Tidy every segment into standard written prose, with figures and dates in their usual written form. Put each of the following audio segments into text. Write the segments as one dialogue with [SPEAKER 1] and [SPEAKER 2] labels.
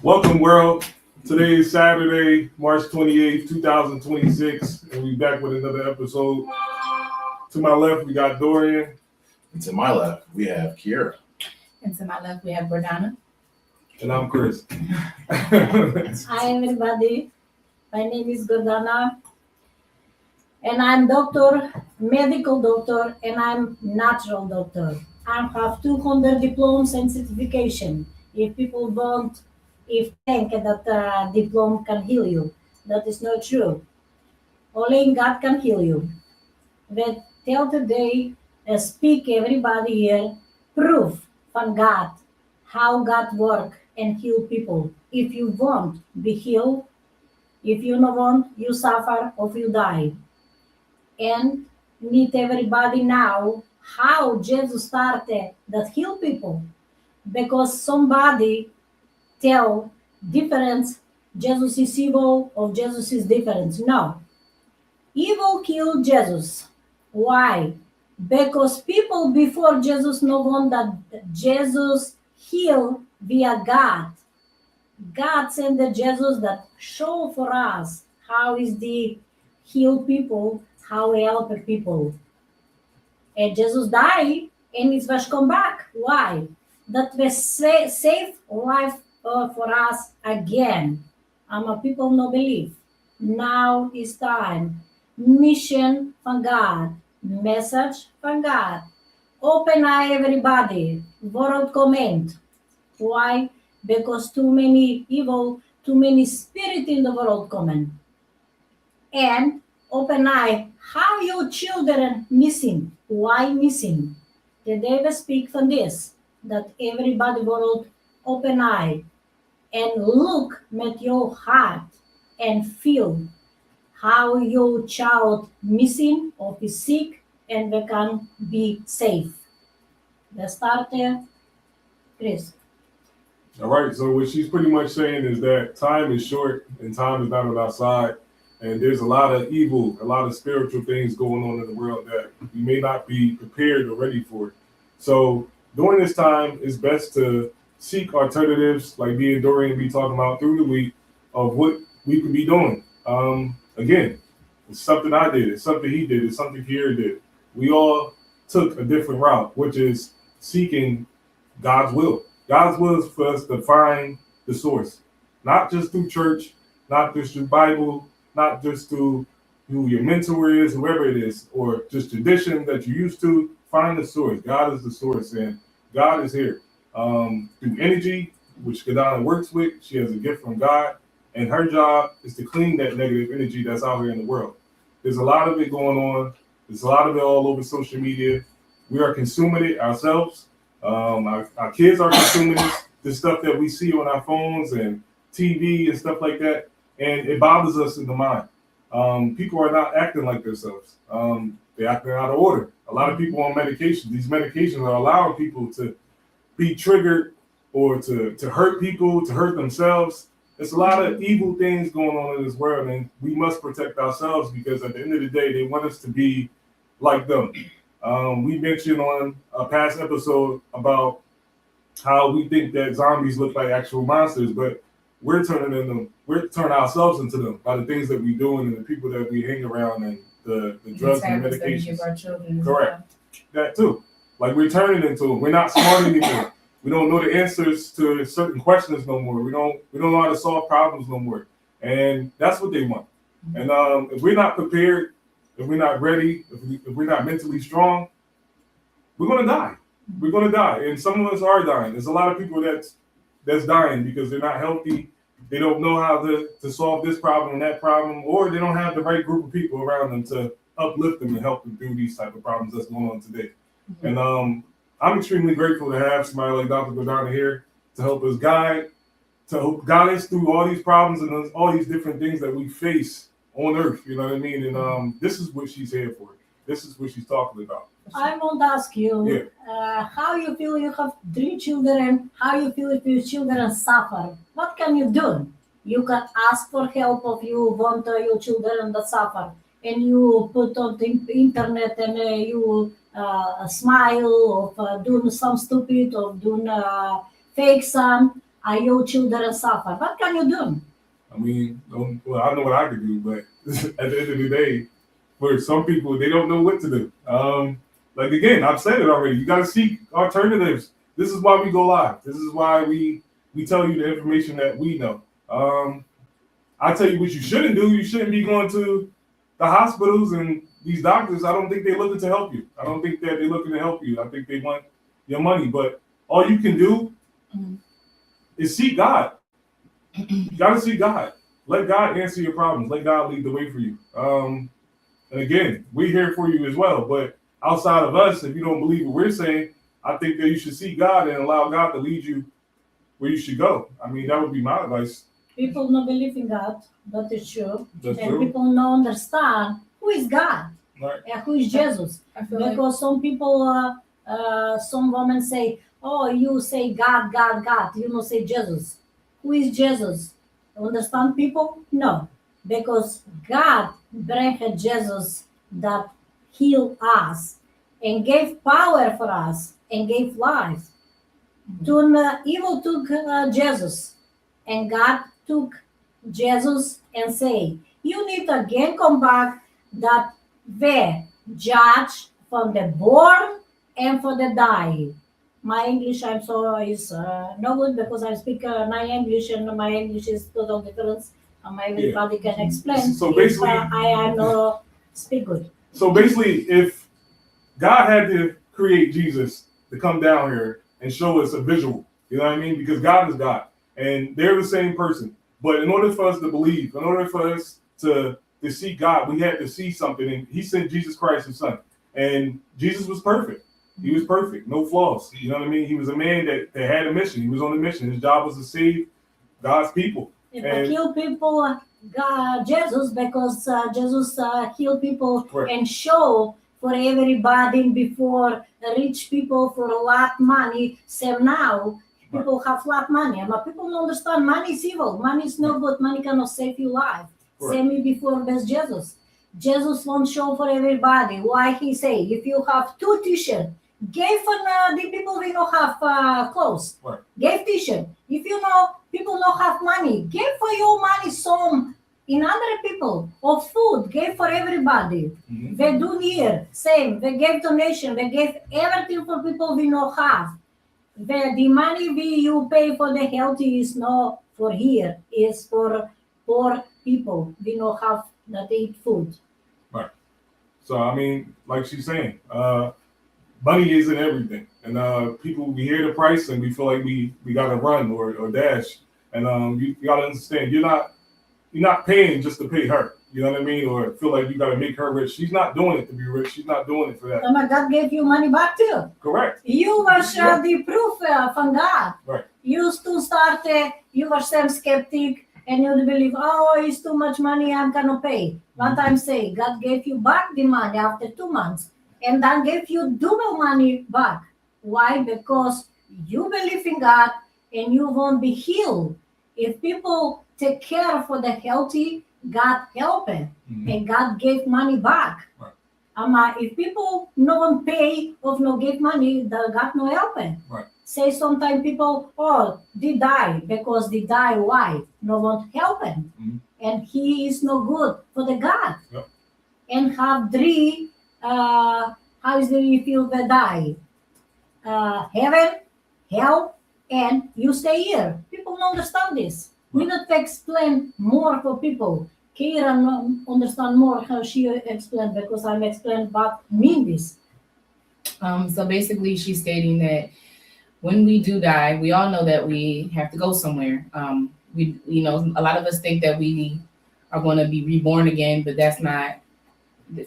[SPEAKER 1] Welcome, world. Today is Saturday, March 28th, 2026, and we're back with another episode. To my left, we got Dorian.
[SPEAKER 2] And to my left, we have Kiera.
[SPEAKER 3] And to my left, we have Bordana.
[SPEAKER 1] And I'm Chris.
[SPEAKER 4] Hi, everybody. My name is Gordana, and I'm medical doctor, and I'm natural doctor. I have 200 diplomas and certification. If people don't, think that diploma can heal you, that is not true. Only God can heal you. But till today, speak everybody here, proof from God, how God work and heal people. If you want, be healed. If you don't want, you suffer or you die. And need everybody now how Jesus started that heal people. Because somebody tell difference, Jesus is evil or Jesus is different. No. Evil killed Jesus. Why? Because people before Jesus know one that Jesus healed via God. God sent the Jesus that show for us how is the heal people, how help people. And Jesus died and it was come back. Why? That was save life for us again. People no believe. Now is time. Mission from God. Message from God. Open eye everybody. World comment. Why? Because too many evil, too many spirit in the world coming. And open eye, how your children missing? Why missing? Today we speak from this, that everybody world open eye and look at your heart and feel how your child missing or is sick and they can be safe. Let's start there. Chris.
[SPEAKER 1] All right, so what she's pretty much saying is that time is short and time is not on our side. And there's a lot of evil, a lot of spiritual things going on in the world that we may not be prepared or ready for. So during this time, it's best to seek alternatives, like me and Dorian be talking about through the week, of what we could be doing. Again, it's something I did, it's something he did, it's something Kiera did. We all took a different route, which is seeking God's will. God's will is for us to find the source, not just through church, not just through Bible, not just through who your mentor is, whoever it is, or just tradition that you're used to. Find the source. God is the source, and God is here. Through energy, which Kadana works with, she has a gift from God, and her job is to clean that negative energy that's out here in the world. There's a lot of it going on. There's a lot of it all over social media. We are consuming it ourselves. Our kids are consuming this stuff that we see on our phones and TV and stuff like that, and it bothers us in the mind. People are not acting like themselves. They're acting out of order. A lot of people on medication. These medications are allowing people to be triggered or to hurt people, to hurt themselves. There's a lot of evil things going on in this world, and we must protect ourselves because at the end of the day, they want us to be like them. We mentioned on a past episode about how we think that zombies look like actual monsters, but we're turning ourselves into them by the things that we do and the people that we hang around and the drugs and the medications.
[SPEAKER 3] Our children.
[SPEAKER 1] Correct. That too. Like we're turning into them. We're not smart anymore. We don't know the answers to certain questions no more. We don't know how to solve problems no more. And that's what they want. And if we're not prepared, if we're not ready, if we're not mentally strong, we're gonna die. We're gonna die. And some of us are dying. There's a lot of people that's dying because they're not healthy. They don't know how to solve this problem and that problem, or they don't have the right group of people around them to uplift them and help them through these type of problems that's going on today. And I'm extremely grateful to have somebody like Dr. Gordana here to help us guide us through all these problems and all these different things that we face on earth, you know what I mean? And this is what she's here for. This is what she's talking about.
[SPEAKER 4] I want to ask you, how you feel you have 3 children, how you feel if your children suffer? What can you do? You can ask for help if you want your children that suffer. And you put on the internet and you smile or doing some stupid or doing fake some. your children suffer. What can you do?
[SPEAKER 1] I mean, well, I know what I could do, but at the end of the day, for some people, they don't know what to do. Like again, I've said it already. You got to seek alternatives. This is why we go live. This is why we tell you the information that we know. I tell you what you shouldn't do. You shouldn't be going to the hospitals and these doctors. I don't think they're looking to help you. I don't think that they're looking to help you. I think they want your money. But all you can do is seek God. You got to seek God. Let God answer your problems. Let God lead the way for you. And again, we're here for you as well. But outside of us, if you don't believe what we're saying, I think that you should seek God and allow God to lead you where you should go. I mean, that would be my advice.
[SPEAKER 4] People don't believe in God, but it's true.
[SPEAKER 1] That's
[SPEAKER 4] And
[SPEAKER 1] true.
[SPEAKER 4] people don't understand who is God
[SPEAKER 1] Right.
[SPEAKER 4] and who is Jesus.
[SPEAKER 3] I feel like
[SPEAKER 4] Because some people, some women say, oh, you say God, God, God. You don't say Jesus. Who is Jesus? Understand people? No. Because God brought Jesus that healed us and gave power for us and gave life. Evil took Jesus, and God took Jesus and say, you need again come back that the judge from the born and for the die. My English, I'm sorry, is no good because I speak my English and my English is total difference. Everybody can explain.
[SPEAKER 1] So
[SPEAKER 4] if,
[SPEAKER 1] basically-
[SPEAKER 4] I am not speak good.
[SPEAKER 1] So basically, if God had to create Jesus to come down here and show us a visual, you know what I mean? Because God is God and they're the same person. But in order for us to believe, in order for us to see God, we had to see something. And he sent Jesus Christ, his son. And Jesus was perfect. He was perfect, no flaws. You know what I mean? He was a man that had a mission. He was on a mission. His job was to save God's people.
[SPEAKER 4] If
[SPEAKER 1] And-
[SPEAKER 4] I kill people, Jesus, because Jesus heal people
[SPEAKER 1] Right.
[SPEAKER 4] and show for everybody before rich people for a lot money. Same now, people have lot money. But people don't understand money is evil. Money is no good. Money cannot save your life.
[SPEAKER 1] Right.
[SPEAKER 4] Same before there's Jesus. Jesus won't show for everybody. Why he say, if you have 2 t-shirts, give for the people who don't have clothes.
[SPEAKER 1] Right.
[SPEAKER 4] Give t-shirt. If you know people don't have money, give for your money some in other people or food. Give for everybody.
[SPEAKER 1] Mhm.
[SPEAKER 4] They do here same. They gave donation. They gave everything for people we don't have. The money you pay for the health is not for here. Is for poor people. We don't have that eat food.
[SPEAKER 1] So, I mean, like she's saying, money isn't everything. And people, we hear the price and we feel like we got to run or dash. And you got to understand, you're not paying just to pay her. You know what I mean? Or feel like you got to make her rich. She's not doing it to be rich. She's not doing it for that.
[SPEAKER 4] And God gave you money back too.
[SPEAKER 1] Correct.
[SPEAKER 4] You was the proof from God.
[SPEAKER 1] Right.
[SPEAKER 4] You still start, you were some skeptic and you believe, oh, it's too much money, I'm gonna pay. What I'm saying, God gave you back the money after 2 months and then gave you double money back. Why? Because you believe in God and you won't be healed. If people take care for the healthy, God help it.
[SPEAKER 1] Mhm.
[SPEAKER 4] And God gave money back.
[SPEAKER 1] Right.
[SPEAKER 4] If people no one pay or no give money, the God no help it.
[SPEAKER 1] Right.
[SPEAKER 4] Say sometimes people, oh, they die because they die. Why? No one help him.
[SPEAKER 1] Mhm.
[SPEAKER 4] And he is no good for the God.
[SPEAKER 1] Yep.
[SPEAKER 4] And have 3, how is it if you die? Heaven, hell, and you stay here. People don't understand this. We
[SPEAKER 1] Right.
[SPEAKER 4] need to explain more for people. Kira understand more how she explained because I'm explaining what mean this.
[SPEAKER 3] So basically, she's stating that when we do die, we all know that we have to go somewhere. A lot of us think that we are going to be reborn again, but that's not.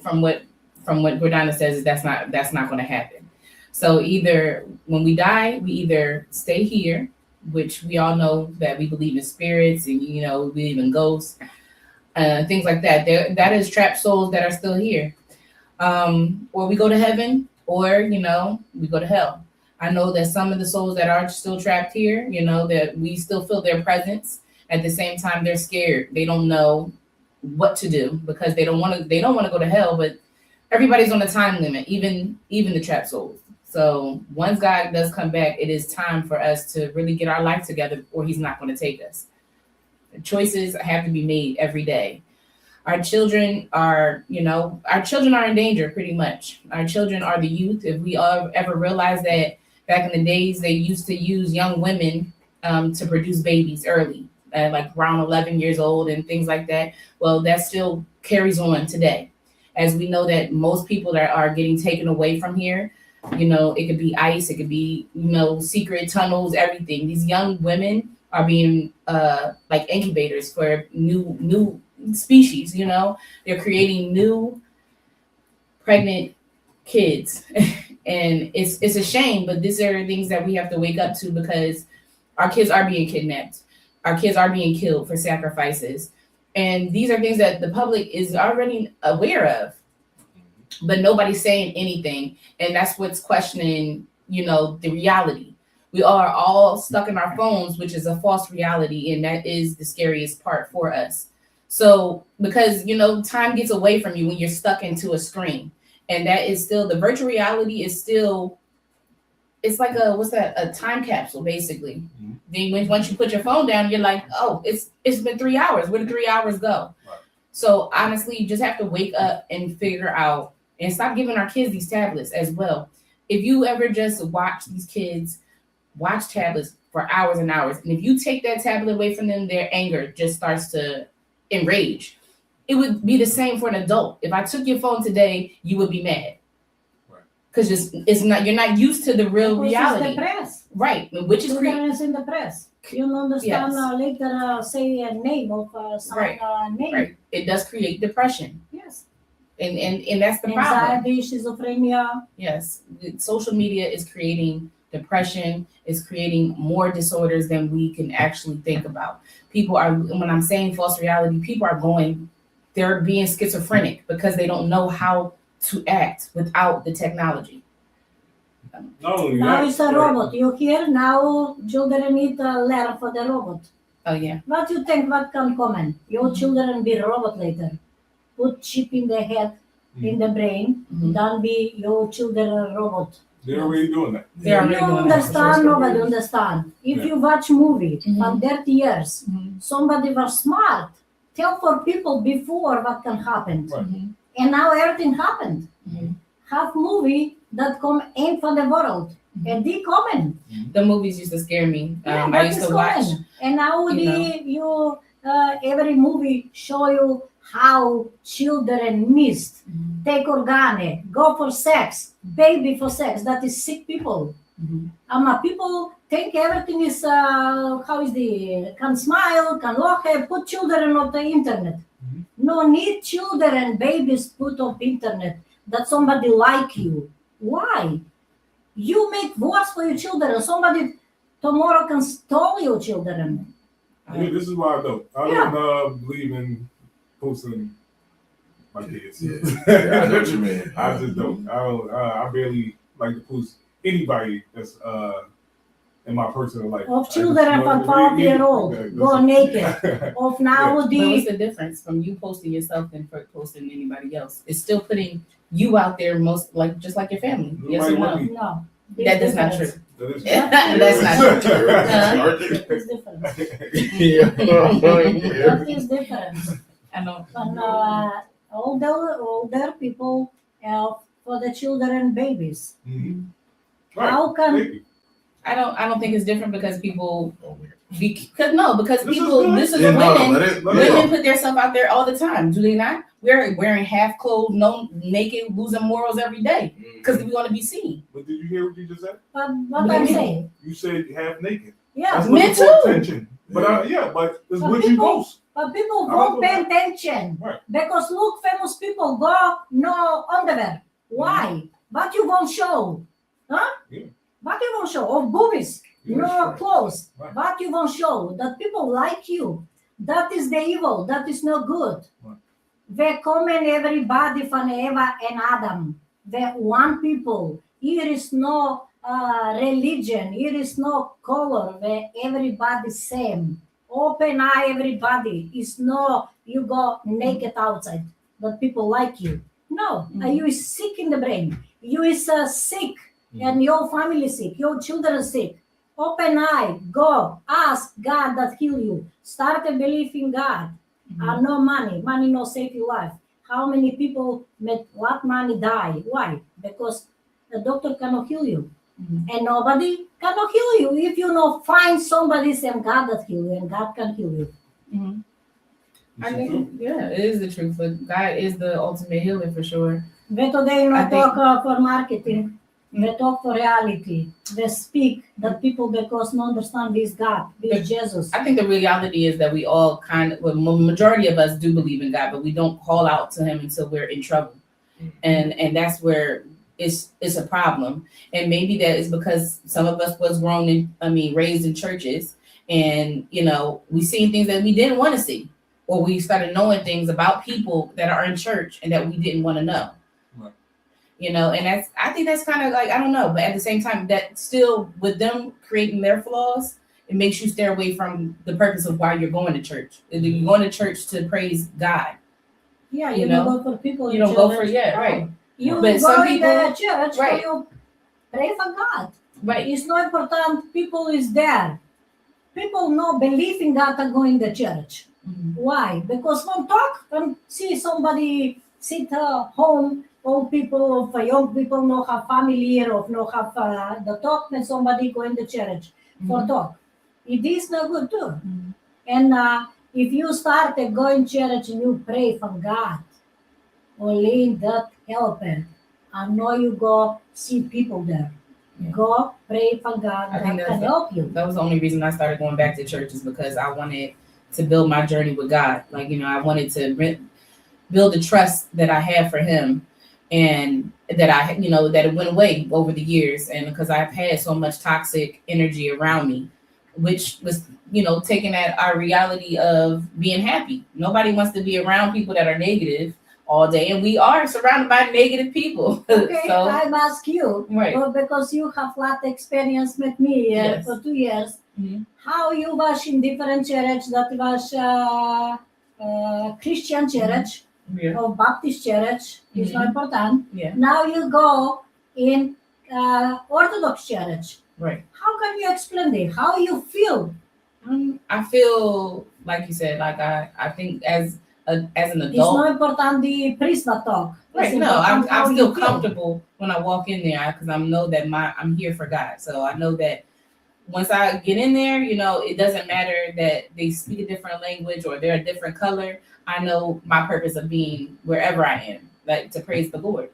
[SPEAKER 3] From what Gordana says, is that's not going to happen. So either when we die, we either stay here, which we all know that we believe in spirits and we believe in ghosts, things like that. That is trapped souls that are still here, or we go to heaven, or we go to hell. I know that some of the souls that are still trapped here, that we still feel their presence. At the same time, they're scared. They don't know what to do because they don't want to go to hell. But everybody's on a time limit, even the trapped souls. So once God does come back, it is time for us to really get our life together, or He's not going to take us. Choices have to be made every day. Our children are, our children are in danger pretty much. Our children are the youth. If we ever realize that back in the days, they used to use young women to produce babies early, like around 11 years old and things like that. Well, that still carries on today. As we know that most people that are getting taken away from here, it could be ICE, it could be, secret tunnels, everything. These young women are being like incubators for new species. They're creating new pregnant kids. And it's a shame, but these are things that we have to wake up to, because our kids are being kidnapped, our kids are being killed for sacrifices, and these are things that the public is already aware of, but nobody's saying anything. And that's what's questioning, the reality. We are all stuck in our phones, which is a false reality, and that is the scariest part for us. So because time gets away from you when you're stuck into a screen, and that is still, the virtual reality is still, it's like a time capsule basically. Then once you put your phone down, you're like, oh, it's been 3 hours. Where did 3 hours go?
[SPEAKER 1] Right.
[SPEAKER 3] So honestly, you just have to wake up and figure out, and stop giving our kids these tablets as well. If you ever just watch these kids watch tablets for hours and hours, and if you take that tablet away from them, their anger just starts to enrage. It would be the same for an adult. If I took your phone today, you would be mad. Because it's not, you're not used to the real reality.
[SPEAKER 4] It's the press.
[SPEAKER 3] Right, which is
[SPEAKER 4] Children is in the press. You don't understand later say a name of some name.
[SPEAKER 3] Right. It does create depression.
[SPEAKER 4] Yes.
[SPEAKER 3] And that's the problem.
[SPEAKER 4] Anxiety, schizophrenia.
[SPEAKER 3] Yes. Social media is creating depression, is creating more disorders than we can actually think about. People are, when I'm saying false reality, people are they're being schizophrenic because they don't know how to act without the technology.
[SPEAKER 4] Now it's a robot. You hear now children need to learn for the robot.
[SPEAKER 3] Oh yeah.
[SPEAKER 4] What you think what can come in? Your children be robot later. Put chip in the head, in the brain, then be your children a robot.
[SPEAKER 1] They're already doing that.
[SPEAKER 4] You understand, nobody understand. If you watch movie from 30 years, somebody was smart. Tell for people before what can happen.
[SPEAKER 1] Right.
[SPEAKER 4] And now everything happened. Half movie that come in for the world. And they coming.
[SPEAKER 3] The movies used to scare me.
[SPEAKER 4] Yeah,
[SPEAKER 3] I used to watch.
[SPEAKER 4] And now every movie show you how children missed, take organe, go for sex, baby for sex. That is sick people. People think everything is can smile, can laugh, put children on the internet. No need children, babies put on internet that somebody like you. Why? You make worse for your children. Somebody tomorrow can steal your children.
[SPEAKER 1] Yeah, this is why I don't believe in posting my kids.
[SPEAKER 2] Yeah, I know what you mean.
[SPEAKER 1] I just don't. I barely like to post anybody that's in my personal life.
[SPEAKER 4] Of children from 12-year-old go naked. Of now
[SPEAKER 3] But what's the difference from you posting yourself and posting anybody else? It's still putting you out there, just like your family. Yes or no?
[SPEAKER 4] No.
[SPEAKER 3] That is not true.
[SPEAKER 1] That's
[SPEAKER 3] not true.
[SPEAKER 4] It's different.
[SPEAKER 2] Yeah.
[SPEAKER 4] That is different.
[SPEAKER 3] I know.
[SPEAKER 4] But older people for the children and babies.
[SPEAKER 1] Right.
[SPEAKER 4] How can
[SPEAKER 3] I don't think it's different because people
[SPEAKER 1] This is good.
[SPEAKER 3] women put themselves out there all the time, do they not? We're wearing half clothes, no naked, losing morals every day because we want to be seen.
[SPEAKER 1] But did you hear what you just said?
[SPEAKER 4] what I'm saying?
[SPEAKER 1] You said half naked.
[SPEAKER 4] Yeah.
[SPEAKER 1] That's
[SPEAKER 3] Me
[SPEAKER 1] looking for
[SPEAKER 3] too.
[SPEAKER 1] attention. But but it's
[SPEAKER 4] But
[SPEAKER 1] what you
[SPEAKER 4] people-
[SPEAKER 1] post.
[SPEAKER 4] But people
[SPEAKER 1] I
[SPEAKER 4] won't
[SPEAKER 1] don't
[SPEAKER 4] pay
[SPEAKER 1] know.
[SPEAKER 4] attention.
[SPEAKER 1] Right.
[SPEAKER 4] Because look, famous people go no underwear. Why? But you won't show. Huh?
[SPEAKER 1] Yeah.
[SPEAKER 4] But you won't show. Or boobies.
[SPEAKER 1] Yeah,
[SPEAKER 4] No
[SPEAKER 1] sure.
[SPEAKER 4] clothes.
[SPEAKER 1] Right.
[SPEAKER 4] But you won't show that people like you. That is the evil. That is not good.
[SPEAKER 1] Right.
[SPEAKER 4] They come in everybody from Eva and Adam. They one people. Here is no religion. Here is no color. Where everybody same. Open eye, everybody. It's no you go naked outside, but people like you. No, you is sick in the brain. You is sick and your family sick, your children sick, open eye, go, ask God that heal you. Start to believe in God. No money, money no save your life. How many people met what money die? Why? Because the doctor cannot heal you. And nobody cannot heal you if you not find somebody same God that heal you, and God can heal you.
[SPEAKER 3] Mhm. I think, yeah, it is the truth, but God is the ultimate healer for sure.
[SPEAKER 4] But today
[SPEAKER 3] I
[SPEAKER 4] not
[SPEAKER 3] think-
[SPEAKER 4] talk for marketing. They talk for reality. They speak that people because not understand this God, this Jesus.
[SPEAKER 3] I think the reality is that we all well, majority of us do believe in God, but we don't call out to Him until we're in trouble, and that's where it's a problem. And maybe that is because some of us was raised in churches, and we seen things that we didn't want to see, or we started knowing things about people that are in church and that we didn't want to know. And I think that's kind of like, I don't know, but at the same time, that still with them creating their flaws, it makes you stay away from the purpose of why you're going to church. You're going to church to praise God.
[SPEAKER 4] Yeah, you don't go for people.
[SPEAKER 3] You don't go for right.
[SPEAKER 4] You
[SPEAKER 3] But
[SPEAKER 4] go
[SPEAKER 3] some
[SPEAKER 4] in
[SPEAKER 3] people,
[SPEAKER 4] the church,
[SPEAKER 3] right.
[SPEAKER 4] You pray for God.
[SPEAKER 3] Right.
[SPEAKER 4] It's not important. People is there. People not believe in God and go in the church. Why? Because when see somebody sit home. Old people or young people no have family or no have the talk when somebody go in the church for talk. It is not good too. And if you start going church and you pray for God, only that helper. I know you go see people there. Yeah. Go pray for God.
[SPEAKER 3] I think
[SPEAKER 4] that can help you.
[SPEAKER 3] That was the only reason I started going back to church, is because I wanted to build my journey with God. Like, I wanted to build the trust that I had for Him. And that that it went away over the years, and because I've had so much toxic energy around me, which was taking at our reality of being happy. Nobody wants to be around people that are negative all day, and we are surrounded by negative people.
[SPEAKER 4] Okay,
[SPEAKER 3] So,
[SPEAKER 4] I ask you,
[SPEAKER 3] right?
[SPEAKER 4] Well, because you have a lot of experience with me
[SPEAKER 3] Yes.
[SPEAKER 4] For 2 years.
[SPEAKER 3] Mm-hmm.
[SPEAKER 4] How you was in different church? That was Christian church.
[SPEAKER 3] Yeah.
[SPEAKER 4] Or Baptist church is not important.
[SPEAKER 3] Yeah.
[SPEAKER 4] Now you go in Orthodox church.
[SPEAKER 3] Right.
[SPEAKER 4] How can you explain it? How you feel?
[SPEAKER 3] I feel like you said, like I think as an adult,
[SPEAKER 4] it's not important the priest that talk.
[SPEAKER 3] Right. No, I'm still comfortable when I walk in there because I know that I'm here for God. So I know that once I get in there, it doesn't matter that they speak a different language or they're a different color. I know my purpose of being wherever I am, like to praise the Lord.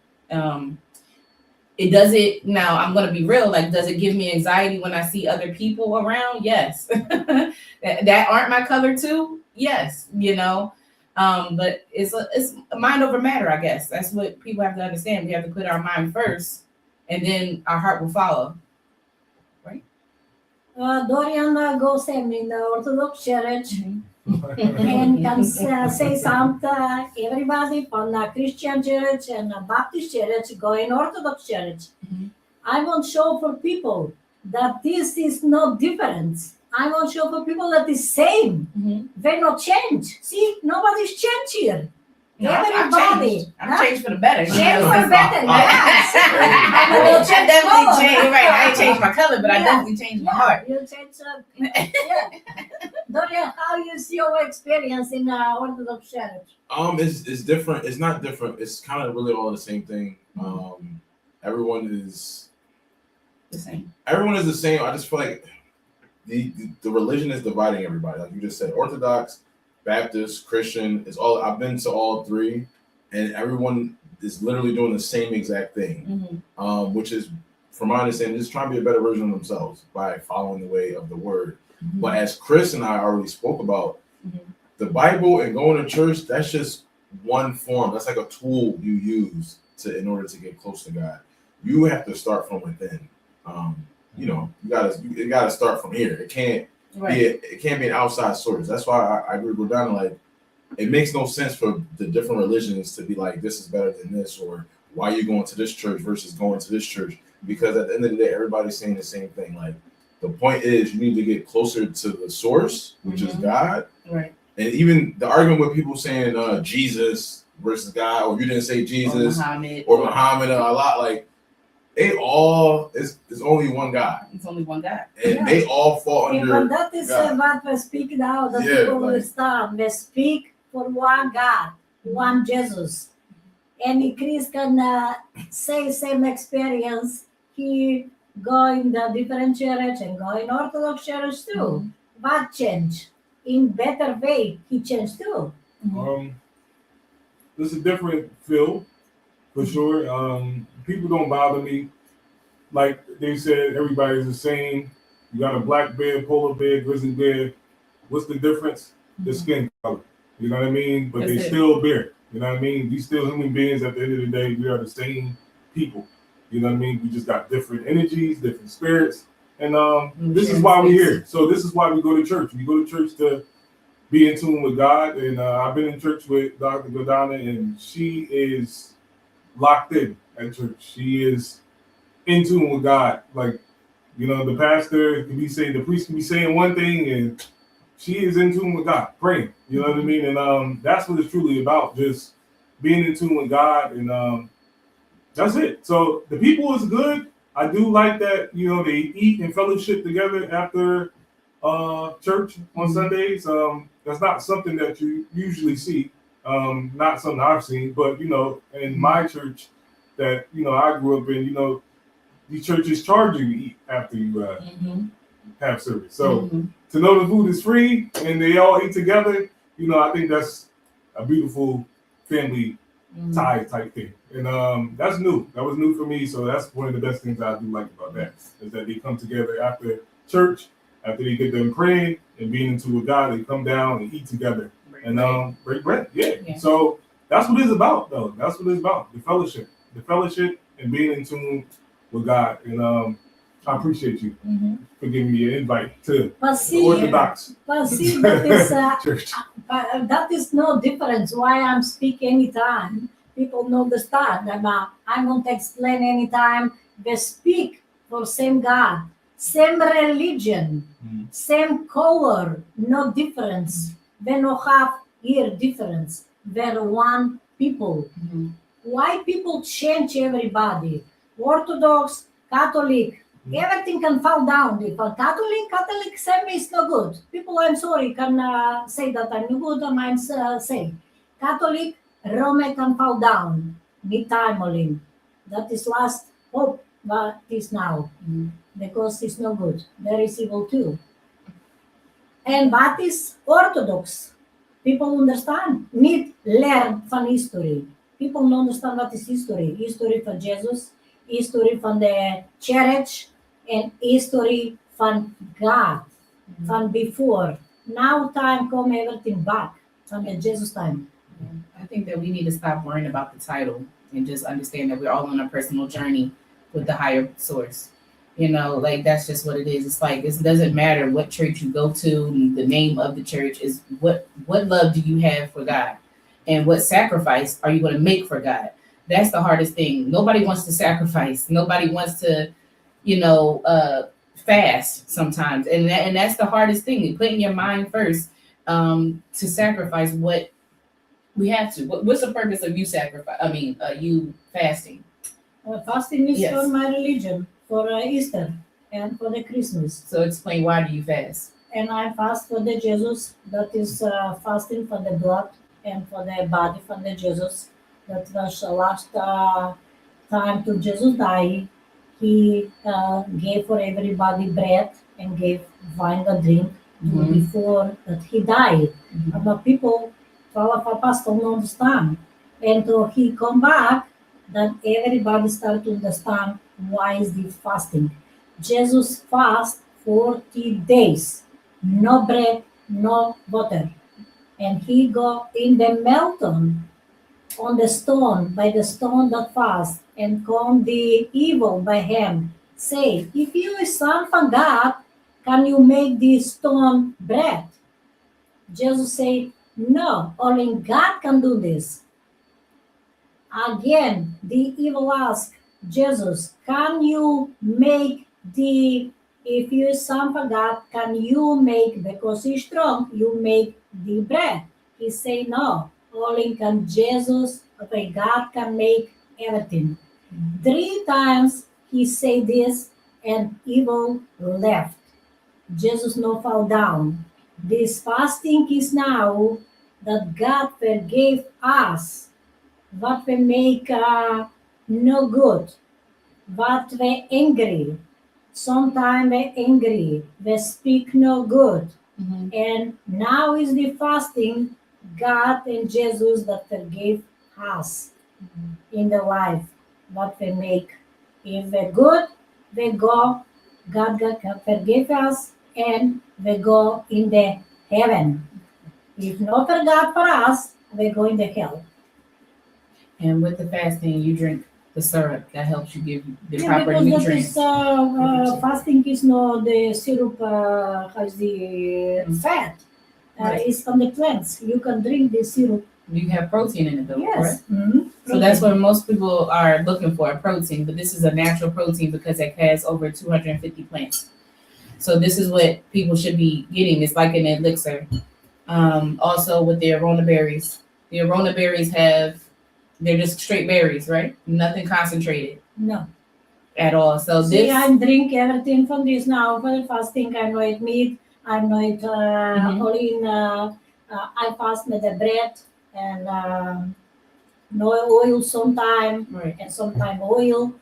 [SPEAKER 3] It doesn't, now I'm going to be real, like, does it give me anxiety when I see other people around? Yes. that aren't my color too? Yes, but it's mind over matter, I guess. That's what people have to understand. We have to put our mind first and then our heart will follow. Right?
[SPEAKER 4] Dorian goes in the Orthodox church. And can say something. Everybody from the Christian church and the Baptist church go in Orthodox church. I want to show for people that this is not different. I want to show for people that is same. They not change. See, nobody's changed here.
[SPEAKER 3] No,
[SPEAKER 4] Everybody.
[SPEAKER 3] I've changed for the better.
[SPEAKER 4] Change for better, yes.
[SPEAKER 3] I definitely changed. Right, I ain't changed my color, but I definitely changed my heart.
[SPEAKER 4] You changed. Dorian, how you see your experience in Orthodox church?
[SPEAKER 2] It's different. It's not different. It's kind of really all the same thing. Everyone is
[SPEAKER 3] the same.
[SPEAKER 2] Everyone is the same. I just feel like the religion is dividing everybody. Like you just said, Orthodox, Baptist, Christian, is all. I've been to all three, and everyone is literally doing the same exact thing, which is, from my understanding, just trying to be a better version of themselves by following the way of the Word. But as Chris and I already spoke about, the Bible and going to church, that's just one form. That's like a tool you use in order to get close to God. You have to start from within. You gotta start from here. It can't.
[SPEAKER 3] Right.
[SPEAKER 2] It can't be an outside source. That's why I agree with Gordana. Like, it makes no sense for the different religions to be like, this is better than this, or why are you going to this church versus going to this church? Because at the end of the day, everybody's saying the same thing. Like, the point is, you need to get closer to the source, which is God.
[SPEAKER 3] Right.
[SPEAKER 2] And even the argument with people saying Jesus versus God, or you didn't say Jesus,
[SPEAKER 3] or Muhammad,
[SPEAKER 2] a lot, like, they all it's only one God,
[SPEAKER 3] It's only one God.
[SPEAKER 2] and
[SPEAKER 4] Yeah.
[SPEAKER 2] they all fall
[SPEAKER 4] Yeah,
[SPEAKER 2] under.
[SPEAKER 4] but that is
[SPEAKER 2] God.
[SPEAKER 4] what we speak now, that
[SPEAKER 2] Yeah,
[SPEAKER 4] people
[SPEAKER 2] like-
[SPEAKER 4] understand. We speak for one God, one Jesus. Any Chris can say same experience. He go in the different church and go in Orthodox church too. But change in better way. He changed too.
[SPEAKER 1] This is a different feel for sure. People don't bother me. Like they said, everybody's the same. You got a black bear, polar bear, grizzly bear. What's the difference? The skin color. You know what I mean? But they
[SPEAKER 3] That's it.
[SPEAKER 1] still bear. You know what I mean? We still human beings at the end of the day. We are the same people. You know what I mean? We just got different energies, different spirits. And this is why we're here. So this is why we go to church. We go to church to be in tune with God. And I've been in church with Dr. Godana, and she is locked in at church. She is in tune with God. Like, you know, the pastor can be saying, the priest can be saying one thing, and she is in tune with God, praying. You know what I mean? And that's what it's truly about, just being in tune with God. And that's it. So the people is good. I do like that, you know, they eat and fellowship together after church on Sundays. That's not something that you usually see. Not something I've seen, but you know, in my church that, you know, I grew up in, you know, these churches charge you to eat after you have service. So to know the food is free and they all eat together, you know, I think that's a beautiful family tie type thing. And that's new. That was new for me. So that's one of the best things I do like about that, is that they come together after church, after they get them praying and being into with God, they come down and eat together and break bread. Yeah. So that's what it's about, though. That's what it's about. The fellowship and being in tune with God. And I appreciate you for giving me an invite to the Orthodox
[SPEAKER 4] But see, that is
[SPEAKER 1] church.
[SPEAKER 4] that is no difference. Why I'm speak anytime. People know the start. I won't explain anytime. They speak for same God, same religion, same color, no difference. They no have here difference. They're one people. Why people change everybody? Orthodox, Catholic, everything can fall down. If a Catholic same is no good. People, I'm sorry, can say that I'm no good. I'm say Catholic, Rome can fall down. Need time, Olim. That is last hope, but is now because it's no good. There is evil too. And what is Orthodox? People understand. Need learn from history. People don't understand what is history. History for Jesus, history from the church, and history from God, from before. Now time come everything back from the Jesus time.
[SPEAKER 3] I think that we need to stop worrying about the title and just understand that we're all on a personal journey with the higher source. You know, like that's just what it is. It's like it doesn't matter what church you go to, the name of the church is what love do you have for God? And what sacrifice are you going to make for God? That's the hardest thing. Nobody wants to sacrifice. Nobody wants to, you know, fast sometimes. And that's the hardest thing, putting your mind first to sacrifice what we have to. What's the purpose of you sacrifice? I mean, you fasting.
[SPEAKER 4] Fasting is
[SPEAKER 3] Yes.
[SPEAKER 4] for my religion, for Easter and for the Christmas.
[SPEAKER 3] So explain, why do you fast?
[SPEAKER 4] And I fast for the Jesus. That is fasting for the blood and for the body from the Jesus. That was the last time to Jesus die. He gave for everybody bread and gave wine to drink before that he died. But people, all of our pastors don't understand. And so he come back, then everybody start to understand why is the fasting. Jesus fast 40 days, no bread, no water. And he go in the mountain on the stone, by the stone that fast, and come the evil by him. Say, if you is son from God, can you make this stone bread? Jesus say, no, only God can do this. Again, the evil ask Jesus, can you make if you is son from God, can you make, because he's strong, you make the bread? He say, no, only can Jesus, okay, God can make everything. 3 times he said this, and evil left. Jesus no fall down. This fasting is now that God forgave us what we make no good, what we angry. Sometimes we angry, we speak no good.
[SPEAKER 3] Mhm.
[SPEAKER 4] And now is the fasting, God and Jesus that forgave us in the life, what we make. If we're good, we go, God can forgive us, and we go in the heaven. If not for God for us, we go in the hell.
[SPEAKER 3] And with the fasting, you drink the syrup that helps you give the
[SPEAKER 4] Yeah,
[SPEAKER 3] proper
[SPEAKER 4] because that
[SPEAKER 3] nutrients.
[SPEAKER 4] is fasting is not the syrup has the fat.
[SPEAKER 3] Right.
[SPEAKER 4] It's from the plants. You can drink the syrup.
[SPEAKER 3] You have protein in it though,
[SPEAKER 4] Yes.
[SPEAKER 3] correct?
[SPEAKER 4] Mhm.
[SPEAKER 3] So that's what most people are looking for, protein, but this is a natural protein because it has over 250 plants. So this is what people should be getting. It's like an elixir. Also with the arona berries. The arona berries they're just straight berries, right? Nothing concentrated
[SPEAKER 4] No.
[SPEAKER 3] at all. So
[SPEAKER 4] See,
[SPEAKER 3] this
[SPEAKER 4] I'm drink everything from this now. For the fasting, I'm not eat meat. I'm not eat
[SPEAKER 3] Mhm.
[SPEAKER 4] only in. I fast with the bread and no oil sometime
[SPEAKER 3] right.
[SPEAKER 4] and sometime oil.